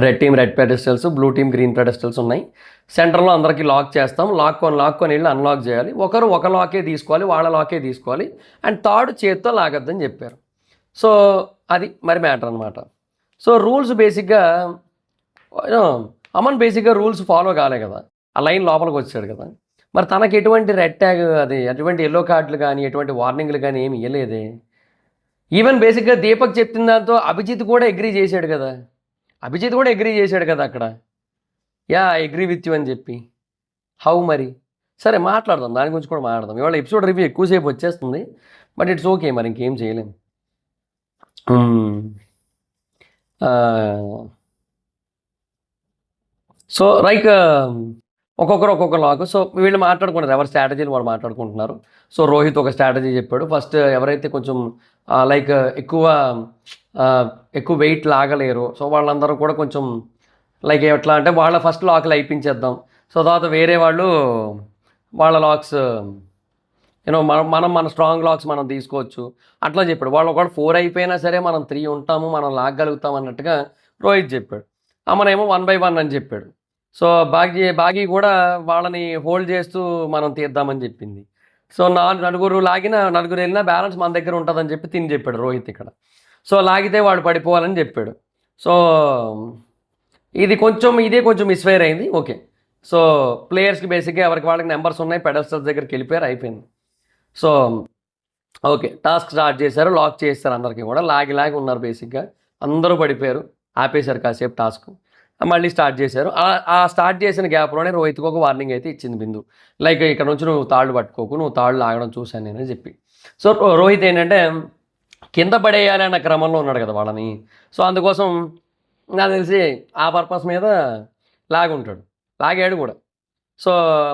Red team red pedestals, blue team green pedestals ఉన్నాయి, సెంటర్లో అందరికీ లాక్ చేస్తాం, లాక్కొని వెళ్ళి అన్లాక్ చేయాలి, ఒకరు ఒక లాకే తీసుకోవాలి, వాళ్ళ లాకే తీసుకోవాలి, అండ్ థర్డ్ చేత్తో లాగద్దని చెప్పారు. సో అది మరి మ్యాటర్ అనమాట. సో రూల్స్ బేసిక్గా అమన్ బేసిక్గా రూల్స్ ఫాలో కాలే కదా, ఆ లైన్ లోపలికి వచ్చాడు కదా, మరి తనకి ఎటువంటి రెడ్ ట్యాగ్ అది ఎటువంటి ఎల్లో కార్డులు కానీ ఎటువంటి వార్నింగ్లు కానీ ఏమి ఇవ్వలేదే. ఈవెన్ బేసిక్గా దీపక్ చెప్పిన దాంతో అభిజిత్ కూడా అగ్రీ చేశాడు కదా అక్కడ, యా అగ్రీ విత్ యూ అని చెప్పి. హౌ మరి, సరే మాట్లాడదాం, దాని గురించి కూడా మాట్లాడదాం. ఇవాళ ఎపిసోడ్ రివ్యూ ఎక్కువసేపు వచ్చేస్తుంది, బట్ ఇట్స్ ఓకే, మరి ఇంకేం చేయలేము. సో లైక్ ఒక్కొక్క లాగ్. సో వీళ్ళు మాట్లాడుకుంటారు, ఎవరి స్ట్రాటజీలు వాళ్ళు మాట్లాడుకుంటున్నారు. సో రోహిత్ ఒక స్ట్రాటజీ చెప్పాడు. ఫస్ట్ ఎవరైతే కొంచెం లైక్ ఎక్కువ వెయిట్ లాగలేరు, సో వాళ్ళందరూ కూడా కొంచెం లైక్ ఎట్లా అంటే వాళ్ళ ఫస్ట్ లాక్లు అయిపించేద్దాం, సో తర్వాత వేరే వాళ్ళు వాళ్ళ లాక్స్ మనం మన స్ట్రాంగ్ లాక్స్ మనం తీసుకోవచ్చు అట్లా చెప్పాడు. వాళ్ళు ఒకవేళ 4 అయిపోయినా సరే మనం 3 ఉంటాము, మనం లాగలుగుతాం అన్నట్టుగా రోహిత్ చెప్పాడు. అమనేమో 1 బై 1 అని చెప్పాడు. సో బాగి కూడా వాళ్ళని హోల్డ్ చేస్తూ మనం తీద్దామని చెప్పింది. సో నలుగురు లాగిన నలుగురు వెళ్ళినా బ్యాలెన్స్ మన దగ్గర ఉంటుందని చెప్పి తిని చెప్పాడు రోహిత్ ఇక్కడ. సో లాగితే వాడు పడిపోవాలని చెప్పాడు. సో ఇదే కొంచెం మిస్ఫైర్ అయింది. ఓకే. సో ప్లేయర్స్కి బేసిక్గా ఎవరికి వాళ్ళకి నెంబర్స్ ఉన్నాయి, పెడస్టల్స్ దగ్గరికి వెళ్ళిపోయారు, అయిపోయింది. సో ఓకే, టాస్క్ స్టార్ట్ చేశారు, లాక్ చేస్తారు, అందరికీ కూడా లాగి ఉన్నారు బేసిక్గా, అందరూ పడిపోయారు, ఆపేశారు కాసేపు టాస్క్, మళ్ళీ స్టార్ట్ చేశారు. ఆ స్టార్ట్ చేసిన గ్యాప్లోనే రోహిత్కి ఒక వార్నింగ్ అయితే ఇచ్చింది బిందు, లైక్ ఇక్కడ నుంచి నువ్వు తాళ్ళు పట్టుకోకు, నువ్వు తాళ్ళు లాగడం చూశాను నేనని చెప్పి. సో రోహిత్ ఏంటంటే కింద పడేయాలి అన్న క్రమంలో ఉన్నాడు కదా వాళ్ళని. సో అందుకోసం నాకు తెలిసి ఆ పర్పస్ మీద లాగాడు కూడా. సో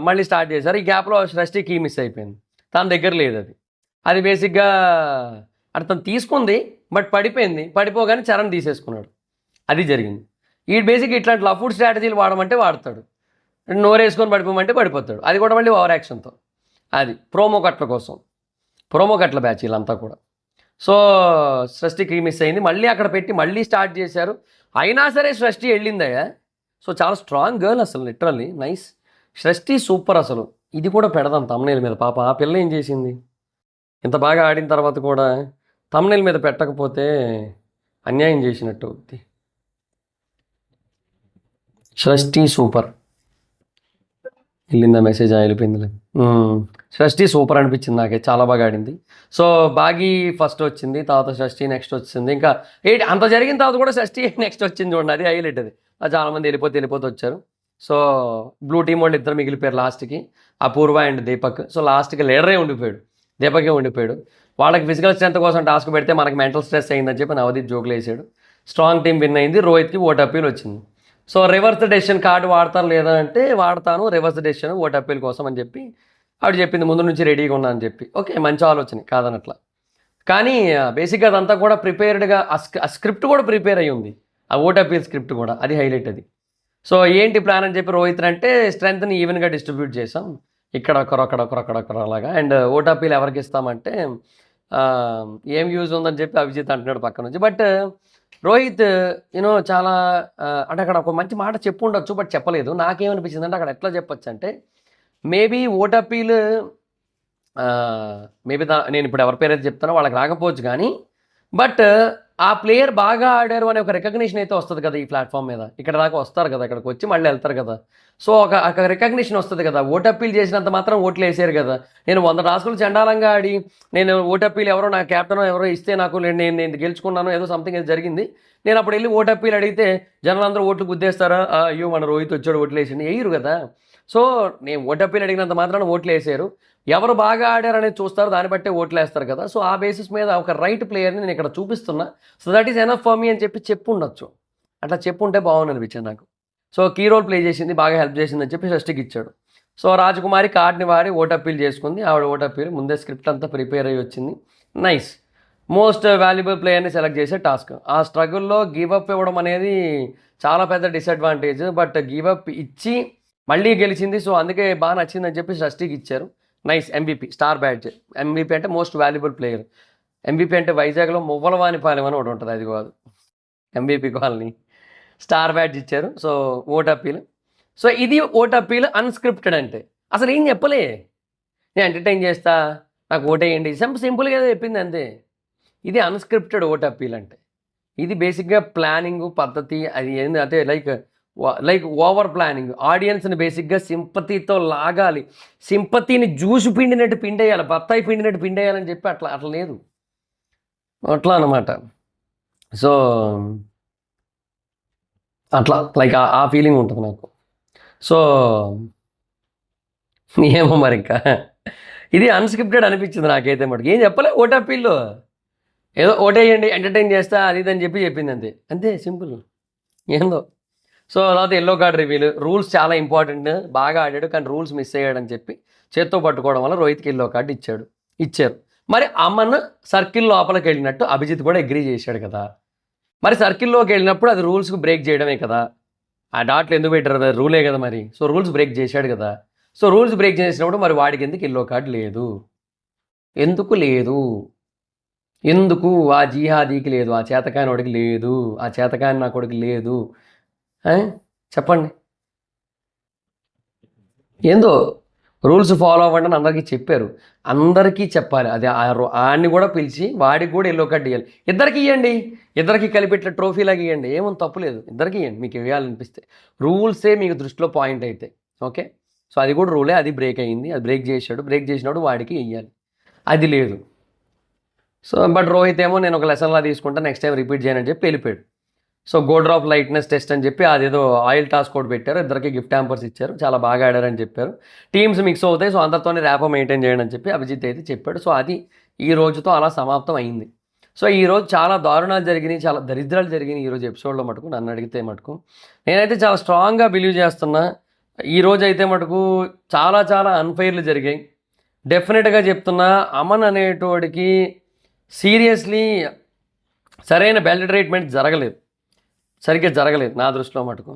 మళ్ళీ స్టార్ట్ చేశారు. ఈ గ్యాప్లో సృష్టి కీ మిస్ అయిపోయింది, తన దగ్గర లేదు అది బేసిక్గా తను తీసుకుంది, బట్ పడిపోగానే చరణ్ తీసేసుకున్నాడు, అది జరిగింది. ఈ బేసిక్ ఇట్లాంటి లఫ్వుడ్ స్ట్రాటజీలు వాడమంటే వాడతాడు, నోరేసుకొని పడిపోమంటే పడిపోతాడు, అది కూడా మళ్ళీ ఓవర్ యాక్షన్తో. అది ప్రోమో కట్ల బ్యాచ్ వీళ్ళంతా కూడా. సో సృష్టికి మిస్ అయింది, మళ్ళీ అక్కడ పెట్టి మళ్ళీ స్టార్ట్ చేశారు. అయినా సరే సృష్టి వెళ్ళిందయ్యా. సో చాలా స్ట్రాంగ్ గర్ల్ అసలు, లిటరల్లీ నైస్. సృష్టి సూపర్ అసలు. ఇది కూడా పెడదాం తమ్నైల్ మీద. పాప ఆ పిల్ల ఏం చేసింది, ఇంత బాగా ఆడిన తర్వాత కూడా తమ్నైల్ మీద పెట్టకపోతే అన్యాయం చేసినట్టు అవుద్ది. సృష్టి సూపర్ వెళ్ళిందా మెసేజ్, వెళ్ళిపోయిందిలే. సృష్టి సూపర్ అనిపించింది నాకే, చాలా బాగా ఆడింది. సో బాగి ఫస్ట్ వచ్చింది, తర్వాత సృష్టి నెక్స్ట్ వచ్చింది. ఇంకా అంత జరిగిన తర్వాత కూడా సృష్టి నెక్స్ట్ వచ్చింది చూడండి, అది హైలైట్. అది చాలామంది వెళ్ళిపోతే వచ్చారు. సో బ్లూ టీం వాళ్ళు ఇద్దరు మిగిలిపోయారు లాస్ట్కి, అపూర్వ అండ్ దీపక్. సో లాస్ట్కి లీడరే ఉండిపోయాడు, దీపకే ఉండిపోయాడు. వాళ్ళకి ఫిజికల్ స్ట్రెంత్ కోసం టాస్క్ పెడితే మనకి మెంటల్ స్ట్రెస్ అయిందని చెప్పి నవదీప్ జోకులు వేసాడు. స్ట్రాంగ్ టీం విన్ అయింది, రోహిత్కి ఓట్ అప్పీల్ వచ్చింది. సో రివర్స్ డెసిషన్ కార్డు వాడతారు లేదా అంటే వాడతాను, రివర్స్ డెసిషన్ ఓట్ అప్పీల్ కోసం అని చెప్పి ఆవిడ చెప్పింది, ముందు నుంచి రెడీగా ఉన్నా అని చెప్పి. ఓకే, మంచి ఆలోచన కాదనట్లా. కానీ బేసిక్గా అదంతా కూడా ప్రిపేర్డ్గా ఆ స్క్రిప్ట్ కూడా ప్రిపేర్ అయ్యి ఉంది, ఆ ఓట్ అప్పీల్ స్క్రిప్ట్ కూడా, అది హైలైట్ అది. సో ఏంటి ప్లాన్ అని చెప్పి రోహిత్ అంటే స్ట్రెంత్ని ఈవెన్గా డిస్ట్రిబ్యూట్ చేసాం, ఇక్కడ ఒకరు అలాగా. అండ్ ఓట్ అప్పీల్ ఎవరికి ఇస్తామంటే ఏం యూజ్ ఉందని చెప్పి అభిజిత్ అంటున్నాడు పక్క నుంచి. బట్ రోహిత్ చాలా అంటే అక్కడ ఒక మంచి మాట చెప్పు ఉండొచ్చు, బట్ చెప్పలేదు. నాకేమనిపించింది అంటే అక్కడ ఎట్లా చెప్పొచ్చు అంటే మేబీ ఓట్ అప్పీల్ మేబీ నేను ఇప్పుడు ఎవరి పేరు అయితే చెప్తానో వాళ్ళకి రాకపోవచ్చు కానీ, బట్ ఆ ప్లేయర్ బాగా ఆడారు అనే ఒక రికగ్నిషన్ అయితే వస్తుంది కదా ఈ ప్లాట్ఫామ్ మీద. ఇక్కడ దాకా వస్తారు కదా, ఇక్కడికి వచ్చి మళ్ళీ వెళ్తారు కదా. సో ఒక రికగ్నిషన్ వస్తుంది కదా. ఓట్ అప్పీల్ చేసినంత మాత్రం ఓట్లు వేసారు కదా. నేను 100 టాస్కులు చండాలంగా ఆడి నేను ఓట్ అప్పీల్ ఎవరో నా క్యాప్టెన్ ఎవరో ఇస్తే నాకు నేను గెలుచుకున్నాను, ఏదో సంథింగ్ ఏదో జరిగింది, నేను అప్పుడు వెళ్ళి ఓట్ అప్పీల్ అడిగితే జనాలందరూ ఓట్లు గుద్దేస్తారా, అయ్యో మన రోహిత్ వచ్చాడు ఓట్లు వేసింది, వేయరు కదా. సో నేను ఓట్ అప్పీల్ అడిగినంత మాత్రాన ఓట్లు వేసారు, ఎవరు బాగా ఆడారనేది చూస్తారు, దాన్ని బట్టే ఓట్లు వేస్తారు కదా. సో ఆ బేసిస్ మీద ఒక రైట్ ప్లేయర్ని నేను ఇక్కడ చూపిస్తున్నా, so that is enough for me అని చెప్పి ఉండొచ్చు. అట్లా చెప్పుంటే బాగుంది అనిపించింది నాకు. సో కీ రోల్ ప్లే చేసింది, బాగా హెల్ప్ చేసింది అని చెప్పి షష్టికి ఇచ్చాడు. సో రాజకుమారి కార్డ్ని వాడి ఓట్ అప్పీల్ చేసుకుంది, ఆవిడ ఓట్ అప్పీల్ ముందే స్క్రిప్ట్ అంతా ప్రిపేర్ అయ్యి వచ్చింది. నైస్. మోస్ట్ వాల్యుబుల్ ప్లేయర్ని సెలెక్ట్ చేసే టాస్క్. ఆ స్ట్రగుల్లో గివప్ ఇవ్వడం అనేది చాలా పెద్ద డిసడ్వాంటేజ్, బట్ గివప్ ఇచ్చి మళ్ళీ గెలిచింది. సో అందుకే బాగా నచ్చిందని చెప్పి షష్టికి ఇచ్చారు. Nice. MVP star badge. MVP అంటే మోస్ట్ వాల్యుబుల్ ప్లేయర్. MVP అంటే వైజాగ్లో మువ్వలవానిపాలెం అని ఒకటి ఉంటుంది, అది కాదు, MVP కాలనీ. స్టార్ బ్యాడ్జ్ ఇచ్చారు. So vote appeal. సో ఇది ఓట్ అప్పీల్ అన్స్క్రిప్టెడ్ అంటే. అసలు ఏం చెప్పలే, నేను ఎంటర్టైన్ చేస్తా, నాకు ఓటేయండి, సింపుల్గా చెప్పింది అంతే. ఇది అన్స్క్రిప్టెడ్ ఓట్ అప్పీల్ అంటే. ఇది బేసిక్గా ప్లానింగ్ పద్ధతి, అది ఏంది అంటే లైక్ ఓవర్ ప్లానింగ్. ఆడియన్స్ని బేసిక్గా సింపతితో లాగాలి, సింపతిని జ్యూసు పిండినట్టు పిండేయాలి, బత్తాయి పిండినట్టు పిండేయాలని చెప్పి అట్లా లేదు, అట్లా అనమాట. సో అట్లా లైక్ ఆ ఫీలింగ్ ఉంటుంది నాకు. సో ఏమో మరి ఇంకా ఇది అన్స్క్రిప్టెడ్ అనిపించింది నాకైతే. మటుకు ఏం చెప్పలే, ఓట్ అప్పీల్లో ఏదో ఓటేయండి ఎంటర్టైన్ చేస్తా అది ఇది అని చెప్పి చెప్పింది అంతే, అంతే సింపుల్ ఏందో. సో తర్వాత ఎల్లో కార్డ్ రివీల్. రూల్స్ చాలా ఇంపార్టెంట్, బాగా ఆడాడు కానీ రూల్స్ మిస్ అయ్యాడని చెప్పి చేత్తో పట్టుకోవడం వల్ల రోహిత్కి ఎల్లో కార్డు ఇచ్చారు. మరి అమన్ సర్కిల్ లోపలికి వెళ్ళినట్టు అభిజిత్ కూడా అగ్రీ చేశాడు కదా. మరి సర్కిల్లోకి వెళ్ళినప్పుడు అది రూల్స్కి బ్రేక్ చేయడమే కదా, ఆ డాట్లు ఎందుకు పెట్టారు, రూలే కదా మరి. సో రూల్స్ బ్రేక్ చేశాడు కదా. సో రూల్స్ బ్రేక్ చేసినప్పుడు మరి వాడికి ఎందుకు ఎల్లో కార్డు లేదు, ఎందుకు లేదు? ఎందుకు ఆ జిహాదీకి లేదు, ఆ చేతకాని వాడికి లేదు, ఆ చేతకాని నా కొడుకు లేదు? చెప్పండి. ఏందో రూల్స్ ఫాలో అవ్వండి అని అందరికీ చెప్పారు. అందరికీ చెప్పాలి. అది ఆడిని కూడా పిలిచి వాడికి కూడా ఎల్లో కార్డ్ ఇవ్వాలి. ఇద్దరికి ఇవ్వండి, ఇద్దరికి కలిపెట్టిన ట్రోఫీలాగా ఇవ్వండి, ఏముంది తప్పులేదు. ఇద్దరికి ఇవ్వండి మీకు ఇవ్వాలనిపిస్తే. రూల్సే మీకు దృష్టిలో పాయింట్ అయితే ఓకే. సో అది కూడా రూలే, అది బ్రేక్ అయ్యింది, అది బ్రేక్ చేశాడు. బ్రేక్ చేసినప్పుడు వాడికి ఇవ్వాలి, అది లేదు. సో బట్ రోహిత్ ఏమో నేను ఒక లెసన్లా తీసుకుంటా, నెక్స్ట్ టైం రిపీట్ చేయనని చెప్పి వెళ్ళిపోయాడు. So gold drop lightness test అని చెప్పి అదేదో ఆయిల్ టాస్క్ కూడా పెట్టారు, ఇద్దరికి గిఫ్ట్ హ్యాంపర్స్ ఇచ్చారు, చాలా బాగా ఆడారని చెప్పారు. టీమ్స్ మిక్స్ అవుతాయి, సో అందరితోనే ర్యాపో మెయింటైన్ చేయండి అని చెప్పి అభిజిత్ అయితే చెప్పాడు. సో అది ఈ రోజుతో అలా సమాప్తం అయింది. సో ఈరోజు చాలా దారుణాలు జరిగినాయి, చాలా దరిద్రాలు జరిగినాయి ఈరోజు ఎపిసోడ్లో మటుకు. నన్ను అడిగితే మటుకు నేనైతే చాలా స్ట్రాంగ్గా బిలీవ్ చేస్తున్నా, ఈరోజు అయితే మటుకు చాలా చాలా అన్ఫెయిర్లు జరిగాయి. డెఫినెట్గా చెప్తున్నా, అమన్ అనేటోడికి సీరియస్లీ సరైన బెల్ట్ ట్రీట్మెంట్ సరిగ్గా జరగలేదు నా దృష్టిలో మటుకు.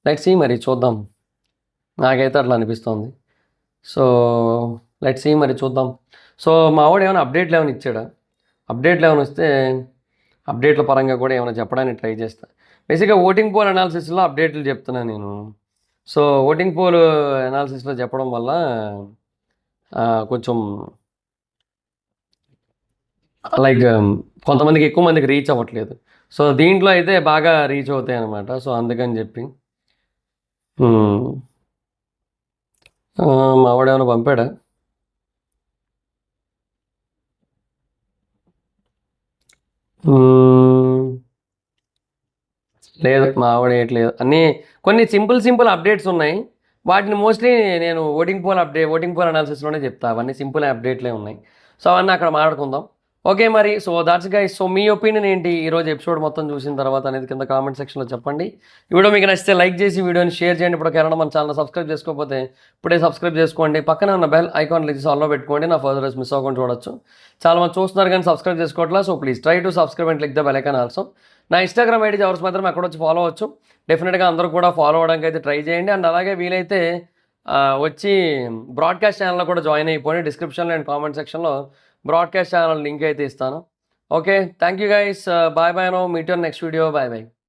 లెట్స్ సీ, మరి చూద్దాం. నాకైతే అట్లా అనిపిస్తుంది. సో లెట్స్ సీ, మరి చూద్దాం. సో మా వాడు ఏమైనా అప్డేట్లు ఏమైనా ఇచ్చాడా? అప్డేట్లు ఏమైనా వస్తే అప్డేట్ల పరంగా కూడా ఏమైనా చెప్పడానికి ట్రై చేస్తా. బేసిక్గా ఓటింగ్ పోల్ అనాలిసిస్లో అప్డేట్లు చెప్తున్నాను నేను. సో ఓటింగ్ పోల్ అనాలిసిస్లో చెప్పడం వల్ల కొంచెం లైక్ కొంతమందికి ఎక్కువ మందికి రీచ్ అవ్వట్లేదు. సో దీంట్లో అయితే బాగా రీచ్ అవుతాయి అన్నమాట. సో అందుకని చెప్పి మావాడు ఏమైనా పంపాడా? లేదు, మావాడు వేయట్లేదు. అన్నీ కొన్ని సింపుల్ అప్డేట్స్ ఉన్నాయి, వాటిని మోస్ట్లీ నేను ఓటింగ్ పోల్ అనాలిసిస్లోనే చెప్తా. అవన్నీ సింపుల్ అప్డేట్లే ఉన్నాయి. సో అవన్నీ అక్కడ మాట్లాడుకుందాం. ఓకే మరి. So that's guys. So me opinion ఏంటి ఈరోజు ఎపిసోడ్ మొత్తం చూసిన తర్వాత అనేది కింద కామెంట్ సెక్షన్లో చెప్పండి. ఈ వీడియో మీకు నచ్చితే లైక్ చేసి వీడియోని షేర్ చేయండి. ఇప్పుడు ఎవరైనా మన ఛానల్ సబ్స్క్రైబ్ చేసుకోకపోతే ఇప్పుడే సబ్స్క్రైబ్ చేసుకోండి. పక్కన ఉన్న బెల్ ఐకాన్ క్లిక్ చేసి ఆల్లో పెట్టుకోండి, నా ఫర్దర్ మిస్ అవ్వకుండా చూడొచ్చు. చాలా మంది చూస్తున్నారు కానీ సబ్స్క్రైబ్ చేసుకోవట్లా. So please try to subscribe and click the bell icon also. నా ఇన్స్టాగ్రామ్ ఐడి జవర్స్ మాత్రం అక్కడ వచ్చి ఫాలో అవ్వచ్చు. డెఫినెట్గా అందరూ కూడా ఫాలో అవ్వడానికి అయితే ట్రై చేయండి. అండ్ అలాగే వీలైతే వచ్చి బ్రాడ్కాస్ట్ ఛానల్లో కూడా జాయిన్ అయిపోయింది. డిస్క్రిప్షన్లో అండ్ కామెంట్ సెక్షన్లో బ్రాడ్కాస్ట్ ఛానల్ లింక్ అయితే ఇస్తాను. Okay, thank you guys. Bye bye no, meet your next video. Bye bye.